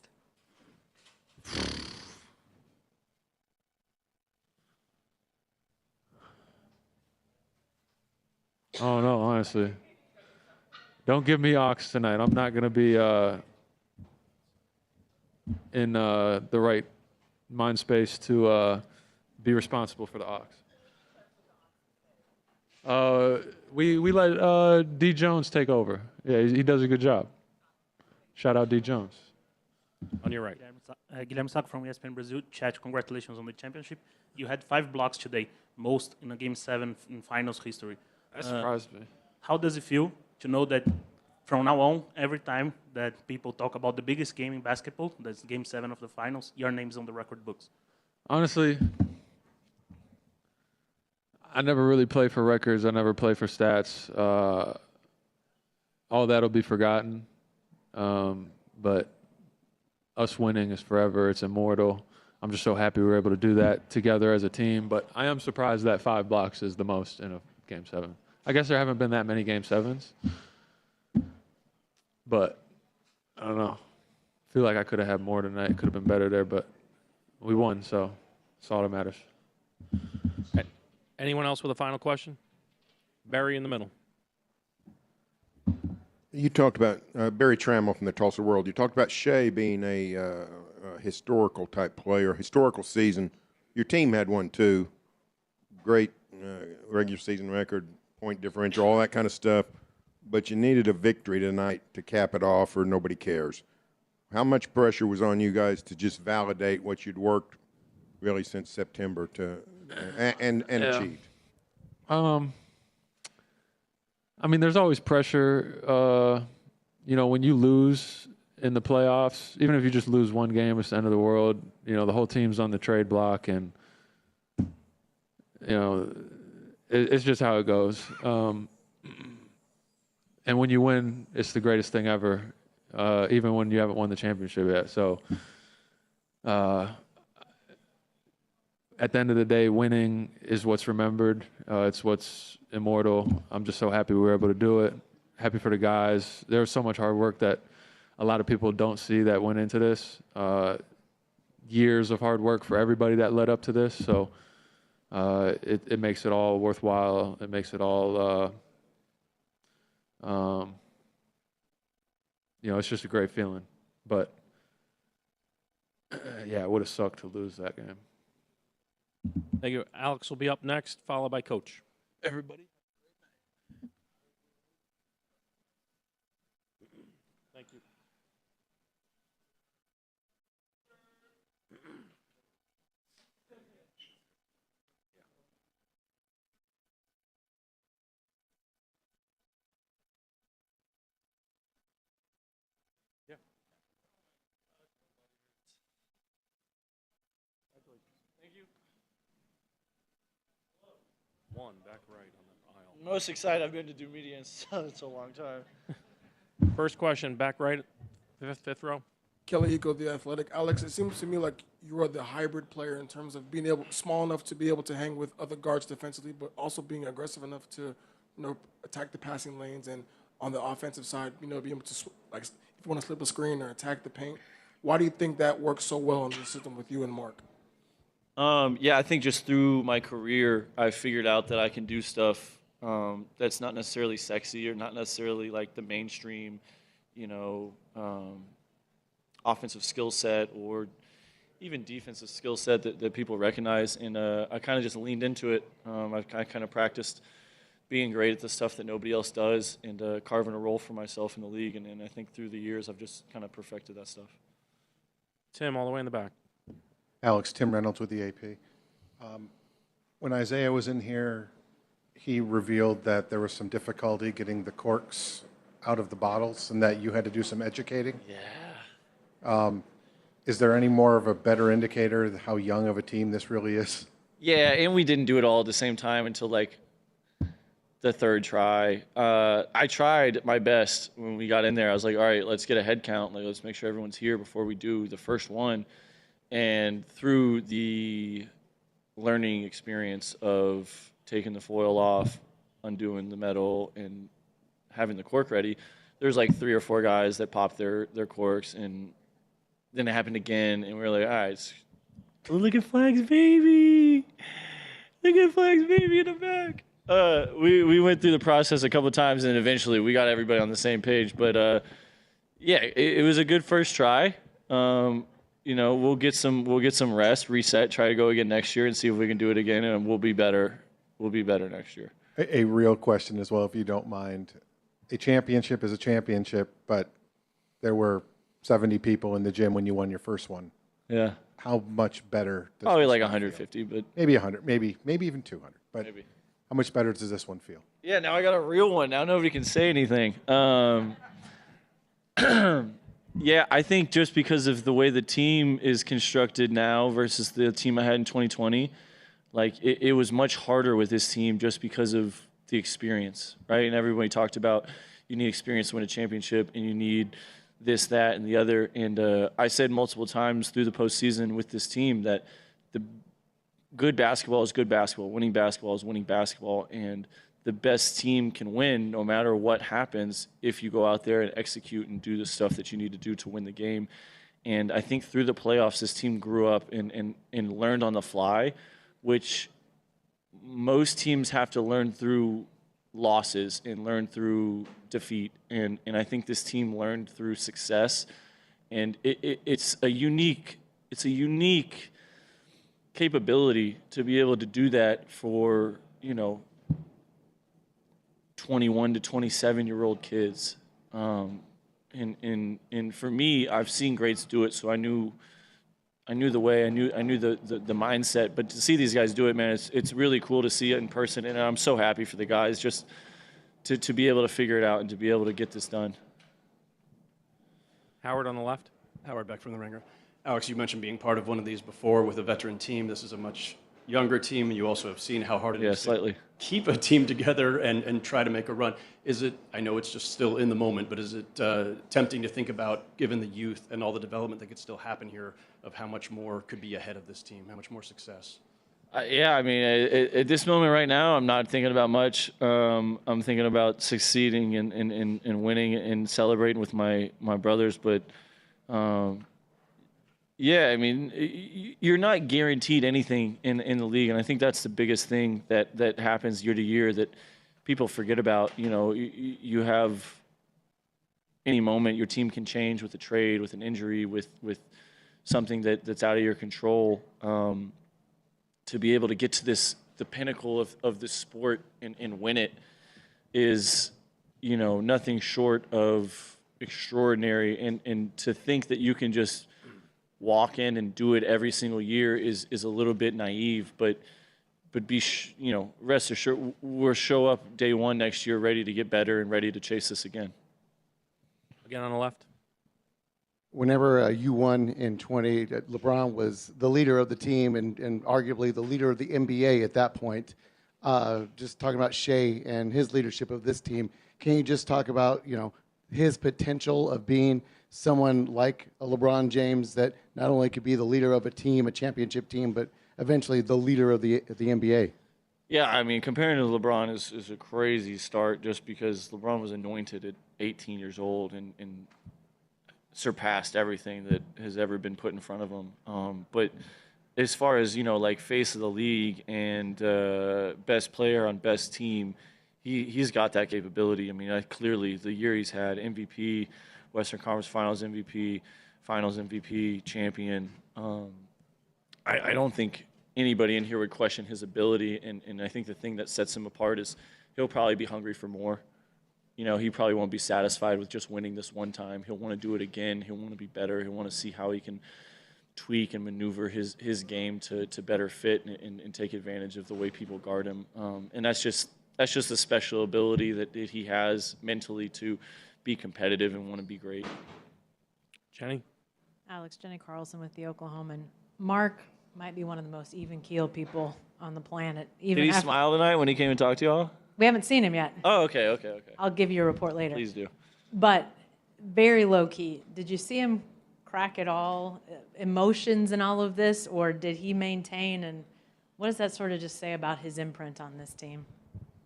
Oh, no, honestly. Don't give me Ox tonight. I'm not going to be in the right mind space to be responsible for the Ox. We let D. Jones take over. Yeah, he does a good job. Shout out D. Jones. On your right. Guilherme Sacco from ESPN Brazil. Chat, congratulations on the championship. You had 5 blocks today, most in a Game 7 in finals history. That surprised me. How does it feel to know that from now on, every time that people talk about the biggest game in basketball, that's Game 7 of the finals, your name's on the record books? Honestly, I never really play for records. I never play for stats. All that'll be forgotten. But us winning is forever. It's immortal. I'm just so happy we were able to do that together as a team. But I am surprised that 5 blocks is the most in a Game 7. I guess there haven't been that many Game 7s. But I don't know. I feel like I could have had more tonight. Could have been better there, but we won, so that's all that matters. Anyone else with a final question? Barry in the middle. You talked about Barry Trammell from the Tulsa World. You talked about Shai being a historical type player, historical season. Your team had one too. Great regular season record, point differential, all that kind of stuff. But you needed a victory tonight to cap it off, or nobody cares. How much pressure was on you guys to just validate what you'd worked really since September to and achieved? I mean, there's always pressure. You know, when you lose in the playoffs, even if you just lose one game, it's the end of the world. You know, the whole team's on the trade block, and you know, it's just how it goes. And when you win, it's the greatest thing ever, even when you haven't won the championship yet. So, at the end of the day, winning is what's remembered. It's what's immortal. I'm just so happy we were able to do it. Happy for the guys. There was so much hard work that a lot of people don't see that went into this. Years of hard work for everybody that led up to this. So it makes it all worthwhile. It makes it all, you know, it's just a great feeling. But, yeah, it would have sucked to lose that game. Thank you. Alex will be up next, followed by Coach. Everybody. Thank you. Yeah. Thank you. One back right on the aisle. Most excited I've been to do media in such a long time. First question, back right, fifth row. Kelly Eco, The Athletic. Alex, it seems to me like you are the hybrid player in terms of being small enough to be able to hang with other guards defensively, but also being aggressive enough to, you know, attack the passing lanes, and on the offensive side, you know, be able to, like, if you want to slip a screen or attack the paint. Why do you think that works so well in the system with you and Mark? Yeah, I think just through my career, I figured out that I can do stuff that's not necessarily sexy or not necessarily like the mainstream, you know, offensive skill set or even defensive skill set that people recognize. And I kind of just leaned into it. I kind of practiced being great at the stuff that nobody else does and carving a role for myself in the league. And I think through the years, I've just kind of perfected that stuff. Tim, all the way in the back. Alex, Tim Reynolds with the AP. When Isaiah was in here, he revealed that there was some difficulty getting the corks out of the bottles and that you had to do some educating. Yeah. Is there any more of a better indicator of how young of a team this really is? Yeah, and we didn't do it all at the same time until like the third try. I tried my best when we got in there. I was like, all right, let's get a head count. Like, let's make sure everyone's here before we do the first one. And through the learning experience of taking the foil off, undoing the metal, and having the cork ready, there's like 3 or 4 guys that popped their corks, and then it happened again, and we were like, all right, look at Flag's baby. Look at Flag's baby in the back. We went through the process a couple of times, and eventually we got everybody on the same page. But yeah, it was a good first try. You know, we'll get some rest, reset, try to go again next year, and see if we can do it again, and we'll be better. We'll be better next year. A real question as well, if you don't mind. A championship is a championship, but there were 70 people in the gym when you won your first one. Yeah. How much better? Does Probably this like one 150, feel? but maybe 100, maybe even 200. But maybe. How much better does this one feel? Yeah, now I got a real one. Now nobody can say anything. Yeah, I think just because of the way the team is constructed now versus the team I had in 2020, like it was much harder with this team just because of the experience, right? And everybody talked about you need experience to win a championship, and you need this, that, and the other. And I said multiple times through the postseason with this team that the good basketball is good basketball, winning basketball is winning basketball, and the best team can win no matter what happens if you go out there and execute and do the stuff that you need to do to win the game. And I think through the playoffs, this team grew up and learned on the fly, which most teams have to learn through losses and learn through defeat. And I think this team learned through success. And it's a unique capability to be able to do that for, 21 to 27-year-old kids. And for me, I've seen greats do it, so I knew the way, I knew the mindset. But to see these guys do it, man, it's really cool to see it in person, and I'm so happy for the guys just to be able to figure it out and to be able to get this done. Howard on the left. Howard Beck from The Ringer. Alex, you mentioned being part of one of these before with a veteran team. This is a much younger team, and you also have seen how hard it is to keep a team together and try to make a run. Is it, I know it's just still in the moment, but is it tempting to think about, given the youth and all the development that could still happen here, of how much more could be ahead of this team, how much more success? Yeah, I mean, at this moment right now, I'm not thinking about much. I'm thinking about succeeding and winning and celebrating with my brothers. But, yeah, I mean, you're not guaranteed anything in the league. And I think that's the biggest thing that happens year to year that people forget about. You have any moment your team can change with a trade, with an injury, with something that's out of your control. To be able to get to the pinnacle of this sport and win it is, nothing short of extraordinary. And to think that you can just walk in and do it every single year is a little bit naive. But be rest assured, we'll show up day one next year ready to get better and ready to chase this again. Again on the left. Whenever you won in 20, LeBron was the leader of the team and arguably the leader of the NBA at that point. Just talking about Shai and his leadership of this team, can you just talk about, his potential of being someone like a LeBron James that not only could be the leader of a team, a championship team, but eventually the leader of the NBA? Yeah, I mean, comparing to LeBron is a crazy start just because LeBron was anointed at 18 years old and surpassed everything that has ever been put in front of him. But as far as, like face of the league and best player on best team, he's got that capability. I mean, clearly the year he's had, MVP, Western Conference Finals MVP, champion. I don't think anybody in here would question his ability, and I think the thing that sets him apart is he'll probably be hungry for more. He probably won't be satisfied with just winning this one time. He'll want to do it again. He'll want to be better. He'll want to see how he can tweak and maneuver his game to better fit and take advantage of the way people guard him. And that's just a special ability that he has mentally to be competitive and want to be great. Jenny? Alex, Jenny Carlson with the Oklahoman. Mark might be one of the most even-keeled people on the planet. Did he smile tonight when he came and talked to y'all? We haven't seen him yet. Oh, okay. I'll give you a report later. Please do. But very low-key. Did you see him crack at all? Emotions and all of this? Or did he maintain? And what does that sort of just say about his imprint on this team?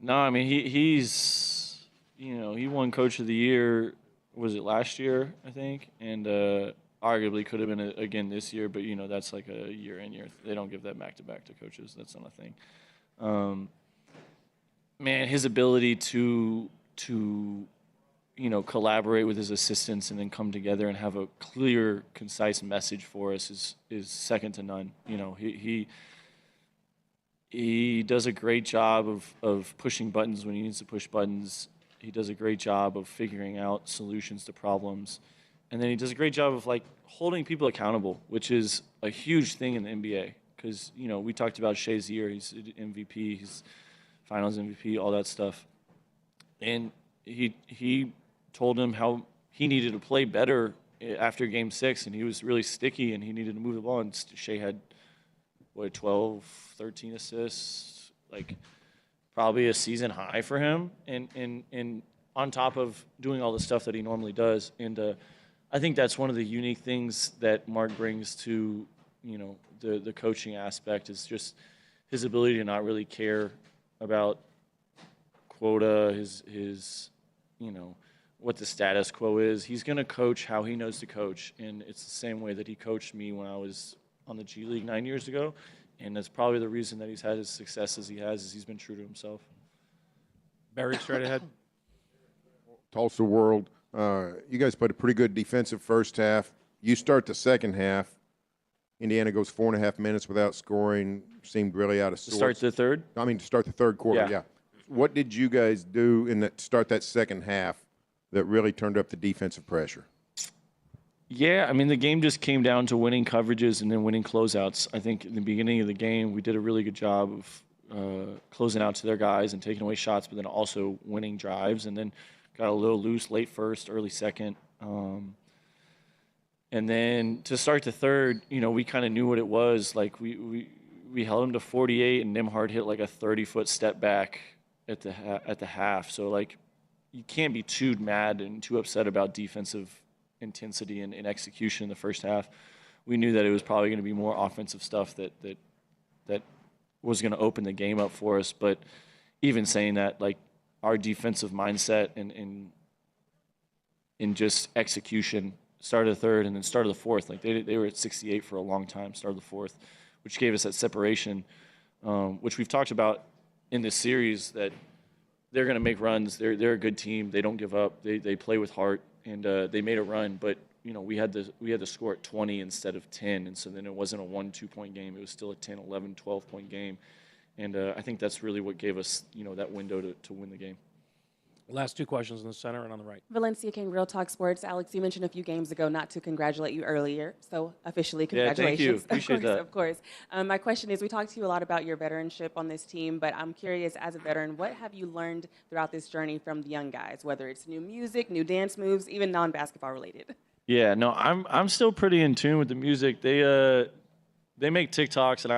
No, I mean, he's, he won Coach of the Year, was it last year, I think? And arguably could have been again this year, but, that's like a year in, year. They don't give that back-to-back to coaches. That's not a thing. Man, his ability to collaborate with his assistants and then come together and have a clear, concise message for us is second to none. He does a great job of pushing buttons when he needs to push buttons. He does a great job of figuring out solutions to problems. And then he does a great job of holding people accountable, which is a huge thing in the NBA. Because, we talked about Shai's year. He's MVP. He's Finals MVP, all that stuff. And he told him how he needed to play better after Game 6, and he was really sticky, and he needed to move the ball. And Shai had, 12, 13 assists, probably a season high for him. And on top of doing all the stuff that he normally does. And I think that's one of the unique things that Mark brings to, the coaching aspect is just his ability to not really care about quota, his what the status quo is. He's going to coach how he knows to coach, and it's the same way that he coached me when I was on the G League 9 years ago, and that's probably the reason that he's had as success as he has, is he's been true to himself. Buried straight ahead. Tulsa World. You guys played a pretty good defensive first half. You start the second half. Indiana goes 4.5 minutes without scoring. Seemed really out of sorts. Start the third? I mean, to start the third quarter, yeah. What did you guys do in that start that second half that really turned up the defensive pressure? Yeah, I mean, the game just came down to winning coverages and then winning closeouts. I think in the beginning of the game, we did a really good job of closing out to their guys and taking away shots, but then also winning drives, and then got a little loose late first, early second. And then to start the third, you know, we kind of knew what it was. Like, we held them to 48, and Nembhard hit like a 30-foot step back at the half. So, like, you can't be too mad and too upset about defensive intensity and execution in the first half. We knew that it was probably going to be more offensive stuff that was going to open the game up for us. But even saying that, like, our defensive mindset and just execution, start of the third and then start of the fourth, like they were at 68 for a long time, start of the fourth, which gave us that separation, which we've talked about in this series, that they're going to make runs. They're a good team. They don't give up. They play with heart, and they made a run. But you know, we had to score at 20 instead of 10, and so then it wasn't a 1-2 point game. It was still a 10, 11, 12 point game, and I think that's really what gave us, you know, that window to win the game. Last two questions in the center and on the right. Valencia King, Real Talk Sports. Alex, you mentioned a few games ago not to congratulate you earlier, so officially congratulations. Yeah, thank you. Appreciate that. Of course. My question is, we talked to you a lot about your veteranship on this team, but I'm curious, as a veteran, what have you learned throughout this journey from the young guys, whether it's new music, new dance moves, even non-basketball related? Yeah, no, I'm still pretty in tune with the music. They make TikToks, and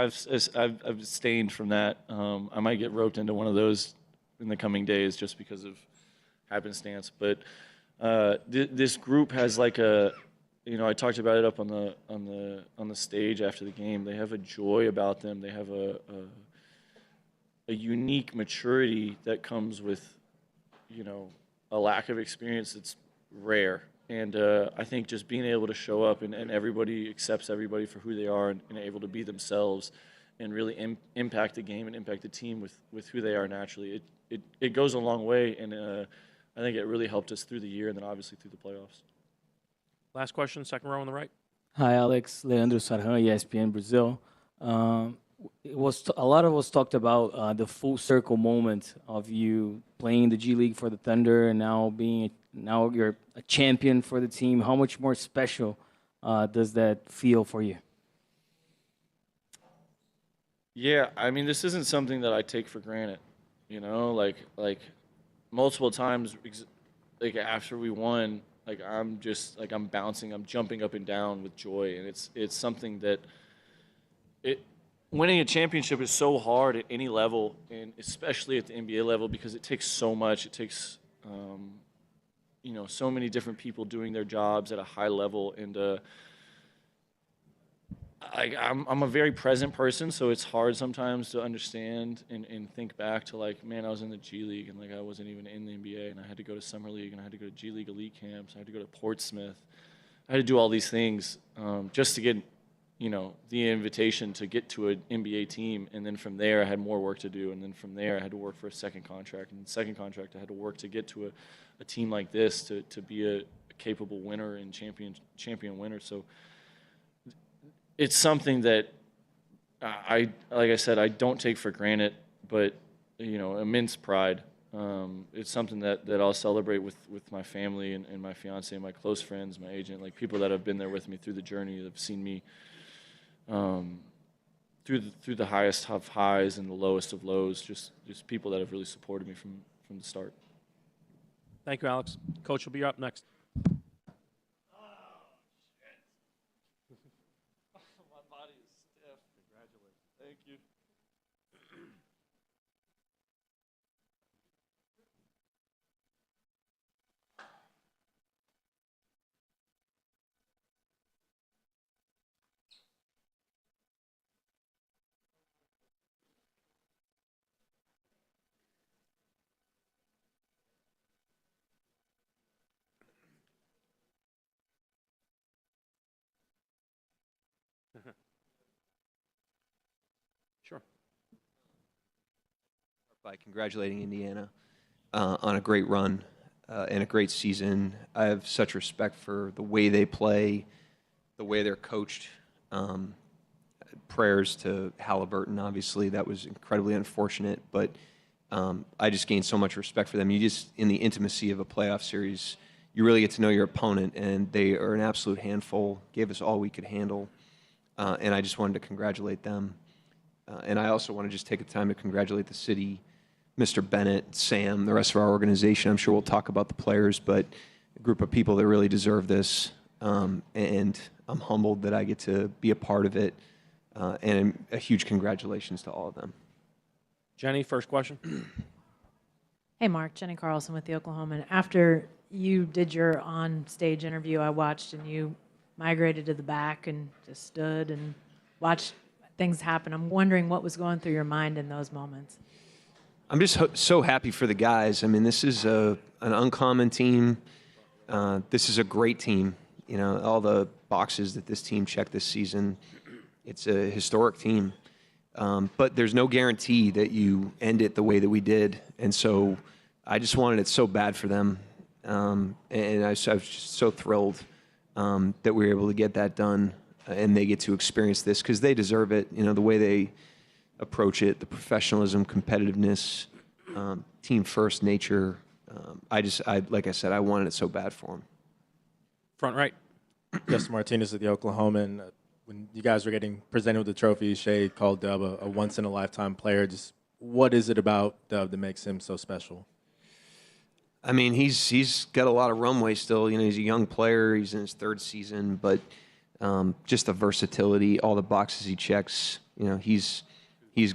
I've abstained from that. I might get roped into one of those in the coming days just because of happenstance. But this group has like a, you know, I talked about it up on the stage after the game. They have a joy about them. They have a unique maturity that comes with, you know, a lack of experience that's rare. And I think just being able to show up and everybody accepts everybody for who they are and able to be themselves and really impact the game and impact the team with who they are naturally, it goes a long way. And I think it really helped us through the year and then obviously through the playoffs. Last question, second row on the right. Hi, Alex. Leandro Sarhan, ESPN Brazil. It was a lot of us talked about the full circle moment of you playing the G League for the Thunder and now you're a champion for the team. How much more special does that feel for you? Yeah, I mean, this isn't something that I take for granted. You know, like multiple times, like after we won, like I'm bouncing, I'm jumping up and down with joy, and it's something that winning a championship is so hard at any level, and especially at the NBA level, because it takes so much. It takes you know, so many different people doing their jobs at a high level, and I'm a very present person, so it's hard sometimes to understand and think back to, like, man, I was in the G League and like I wasn't even in the NBA, and I had to go to Summer League, and I had to go to G League elite camps, I had to go to Portsmouth, I had to do all these things just to get, you know, the invitation to get to an NBA team, and then from there I had more work to do, and then from there I had to work for a second contract, and the second contract I had to work to get to a team like this to be a capable winner and champion winner. So it's something that like I said, I don't take for granted, but, you know, immense pride. It's something that I'll celebrate with my family and my fiance and my close friends, my agent, like people that have been there with me through the journey, that have seen me through the highest of highs and the lowest of lows, just people that have really supported me from the start. Thank you, Alex. Coach will be up next. Thank you. Sure. By congratulating Indiana. on a great run and a great season. I have such respect for the way they play, the way they're coached. Prayers to Halliburton, obviously. That was incredibly unfortunate, but I just gained so much respect for them. You just, in the intimacy of a playoff series, you really get to know your opponent, and they are an absolute handful, gave us all we could handle, and I just wanted to congratulate them. And I also want to just take the time to congratulate the city, Mr. Bennett, Sam, the rest of our organization. I'm sure we'll talk about the players, but a group of people that really deserve this, and I'm humbled that I get to be a part of it, and a huge congratulations to all of them. Jenny, first question. Hey, Mark. Jenny Carlson with the Oklahoman. After you did your on-stage interview, I watched, and you migrated to the back and just stood and watched things happen. I'm wondering what was going through your mind in those moments. I'm just so happy for the guys. I mean, this is an uncommon team. This is a great team. You know, all the boxes that this team checked this season, it's a historic team. But there's no guarantee that you end it the way that we did. And so I just wanted it so bad for them. And I was just so thrilled that we were able to get that done, and they get to experience this because they deserve it. You know, the way they approach it, the professionalism, competitiveness, team first nature. Like I said, I wanted it so bad for them. Front right. Justin Martinez with the Oklahoman. When you guys were getting presented with the trophy, Shai called Dub a once-in-a-lifetime player. Just what is it about Dub that makes him so special? I mean, he's got a lot of runway still. You know, he's a young player. He's in his third season, but just the versatility, all the boxes he checks. You know, he's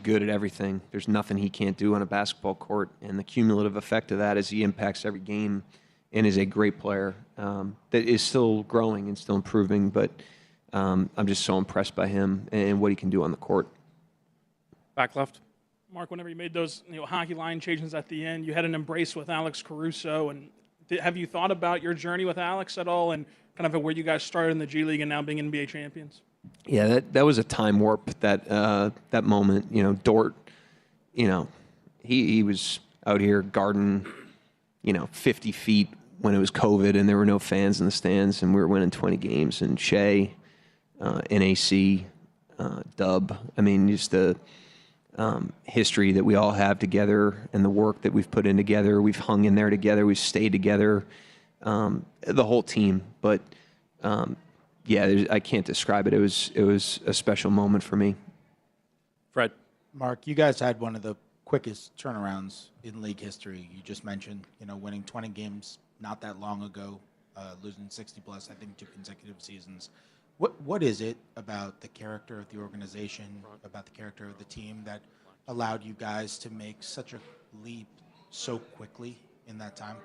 good at everything. There's nothing he can't do on a basketball court, and the cumulative effect of that is he impacts every game and is a great player that is still growing and still improving. But I'm just so impressed by him and what he can do on the court. Back left. Mark, whenever you made those hockey line changes at the end, you had an embrace with Alex Caruso. And have you thought about your journey with Alex at all, and kind of where you guys started in the G League and now being NBA champions? Yeah, that was a time warp, that moment. You know, Dort, you know, he was out here guarding, 50 feet when it was COVID and there were no fans in the stands and we were winning 20 games. And Shai, NAC, Dub. I mean, just the history that we all have together and the work that we've put in together. We've hung in there together. We've stayed together, the whole team. But yeah, I can't describe it. It was a special moment for me. Fred. Mark, you guys had one of the quickest turnarounds in league history. You just mentioned, winning 20 games not that long ago, losing 60 plus, I think 2 consecutive seasons. What is it about the character of the organization, about the character of the team that allowed you guys to make such a leap so quickly in that time?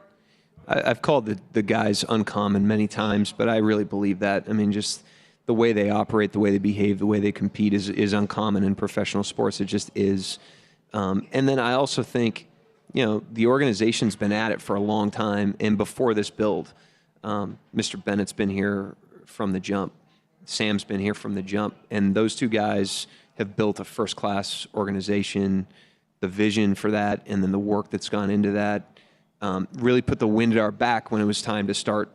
I've called the guys uncommon many times, but I really believe that. I mean, just the way they operate, the way they behave, the way they compete is uncommon in professional sports. It just is. And then I also think, the organization's been at it for a long time. And before this build, Mr. Bennett's been here from the jump. Sam's been here from the jump. And those two guys have built a first-class organization, the vision for that, and then the work that's gone into that. Really put the wind at our back when it was time to start,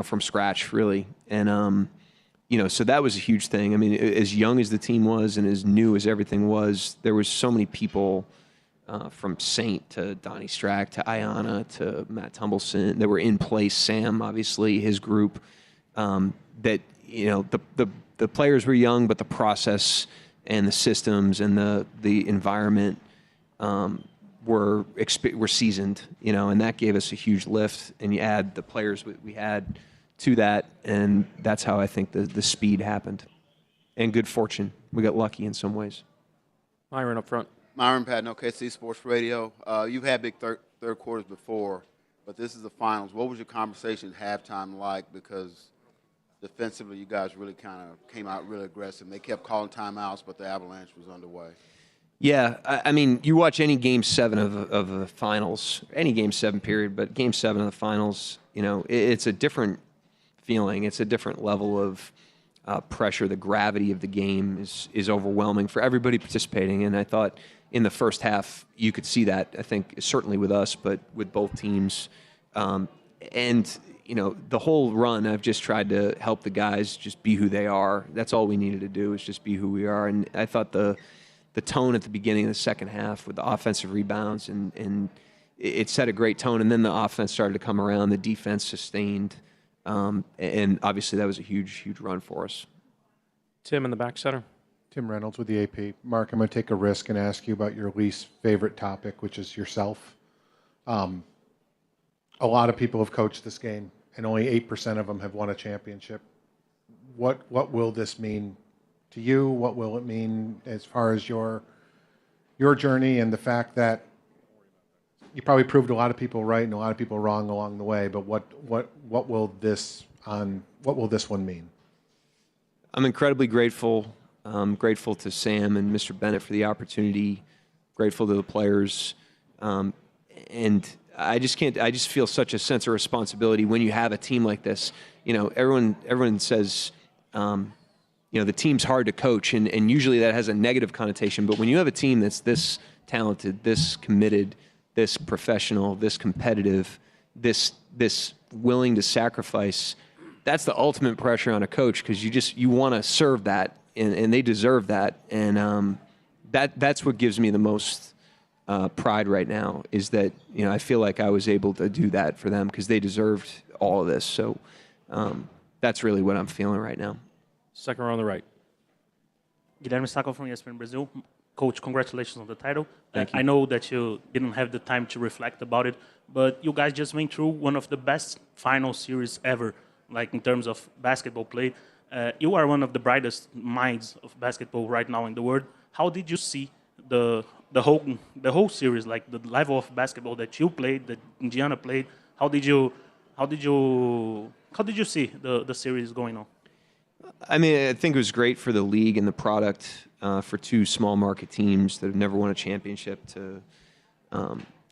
from scratch, really. And, so that was a huge thing. I mean, as young as the team was and as new as everything was, there was so many people from Saint to Donnie Strack to Ayanna to Matt Tumbleson that were in place. Sam, obviously, his group, that, the players were young, but the process and the systems and the environment were seasoned, and that gave us a huge lift. And you add the players we had to that, and that's how I think the speed happened. And good fortune. We got lucky in some ways. Myron up front. Myron Patton, OKC Sports Radio. You've had big third quarters before, but this is the finals. What was your conversation at halftime like? Because defensively, you guys really kind of came out really aggressive. They kept calling timeouts, but the avalanche was underway. Yeah, I mean, you watch any Game 7 of the finals, any Game 7 period, but Game 7 of the finals, it's a different feeling. It's a different level of pressure, the gravity of the game is overwhelming for everybody participating. And I thought in the first half you could see that. I think certainly with us, but with both teams. And the whole run, I've just tried to help the guys just be who they are. That's all we needed to do is just be who we are. And I thought the tone at the beginning of the second half with the offensive rebounds and it set a great tone. And then the offense started to come around. The defense sustained. And obviously that was a huge, huge run for us. Tim in the back center. Tim Reynolds with the AP. Mark, I'm going to take a risk and ask you about your least favorite topic, which is yourself. A lot of people have coached this game, and only 8% of them have won a championship. What will this mean to you? What will it mean as far as your journey and the fact that you probably proved a lot of people right and a lot of people wrong along the way? But what will this one mean? I'm incredibly grateful. I'm grateful to Sam and Mr. Bennett for the opportunity. Grateful to the players, and I just feel such a sense of responsibility when you have a team like this. Everyone says, the team's hard to coach, and usually that has a negative connotation. But when you have a team that's this talented, this committed, this professional, this competitive, this willing to sacrifice, that's the ultimate pressure on a coach because you want to serve that, and they deserve that, and that's what gives me the most pride right now is that I feel like I was able to do that for them because they deserved all of this. So that's really what I'm feeling right now. Second row on the right. Guilherme Sacco from ESPN Brazil. Coach, congratulations on the title. Thank you. I know that you didn't have the time to reflect about it, but you guys just went through one of the best final series ever, like in terms of basketball play. You are one of the brightest minds of basketball right now in the world. How did you see the whole series, like the level of basketball that you played, that Indiana played? How did you see the series going on? I mean, I think it was great for the league and the product for two small market teams that have never won a championship to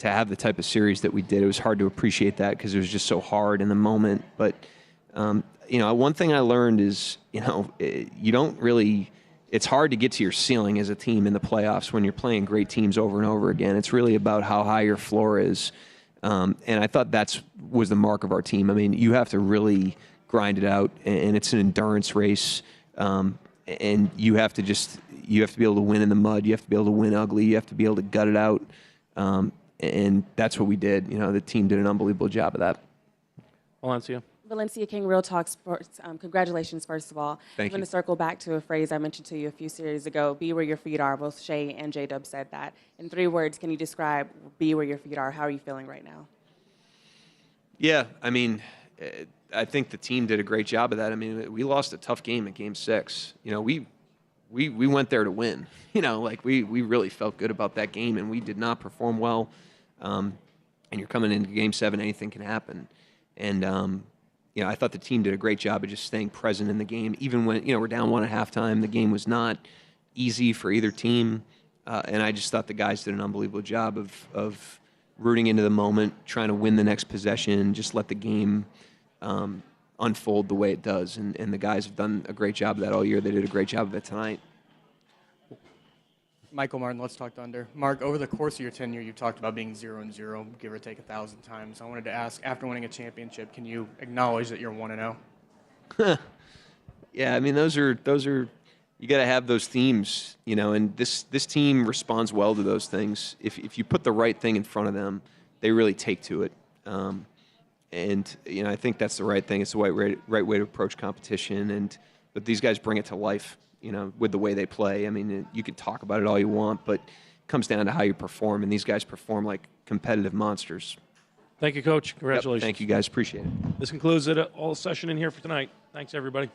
have the type of series that we did. It was hard to appreciate that because it was just so hard in the moment. But one thing I learned is you don't really. It's hard to get to your ceiling as a team in the playoffs when you're playing great teams over and over again. It's really about how high your floor is. And I thought was the mark of our team. I mean, you have to really grind it out, and it's an endurance race. And you have to be able to win in the mud. You have to be able to win ugly. You have to be able to gut it out. And that's what we did. The team did an unbelievable job of that. Valencia King, Real Talk Sports. Congratulations, first of all. Thank you. I'm going to circle back to a phrase I mentioned to you a few series ago. Be where your feet are. Both Shai and J-Dub said that. In 3 words, can you describe be where your feet are? How are you feeling right now? Yeah, I mean, I think the team did a great job of that. I mean, we lost a tough game in Game 6. We went there to win. We really felt good about that game, and we did not perform well. And you're coming into Game 7, anything can happen. And I thought the team did a great job of just staying present in the game. Even when, we're down 1 at halftime, the game was not easy for either team. And I just thought the guys did an unbelievable job of rooting into the moment, trying to win the next possession, just let the game unfold the way it does. And the guys have done a great job of that all year. They did a great job of it tonight. Michael Martin, let's talk Thunder. Mark, over the course of your tenure, you talked about being 0-0, give or take 1,000 times. I wanted to ask, after winning a championship, can you acknowledge that you're 1-0? Yeah, I mean, those are you got to have those themes, and this team responds well to those things. If you put the right thing in front of them, they really take to it. And I think that's the right thing. It's the right way to approach competition, but these guys bring it to life. With the way they play. I mean, you could talk about it all you want, but it comes down to how you perform, and these guys perform like competitive monsters. Thank you, Coach. Congratulations. Yep, thank you, guys. Appreciate it. This concludes it. All session in here for tonight. Thanks, everybody.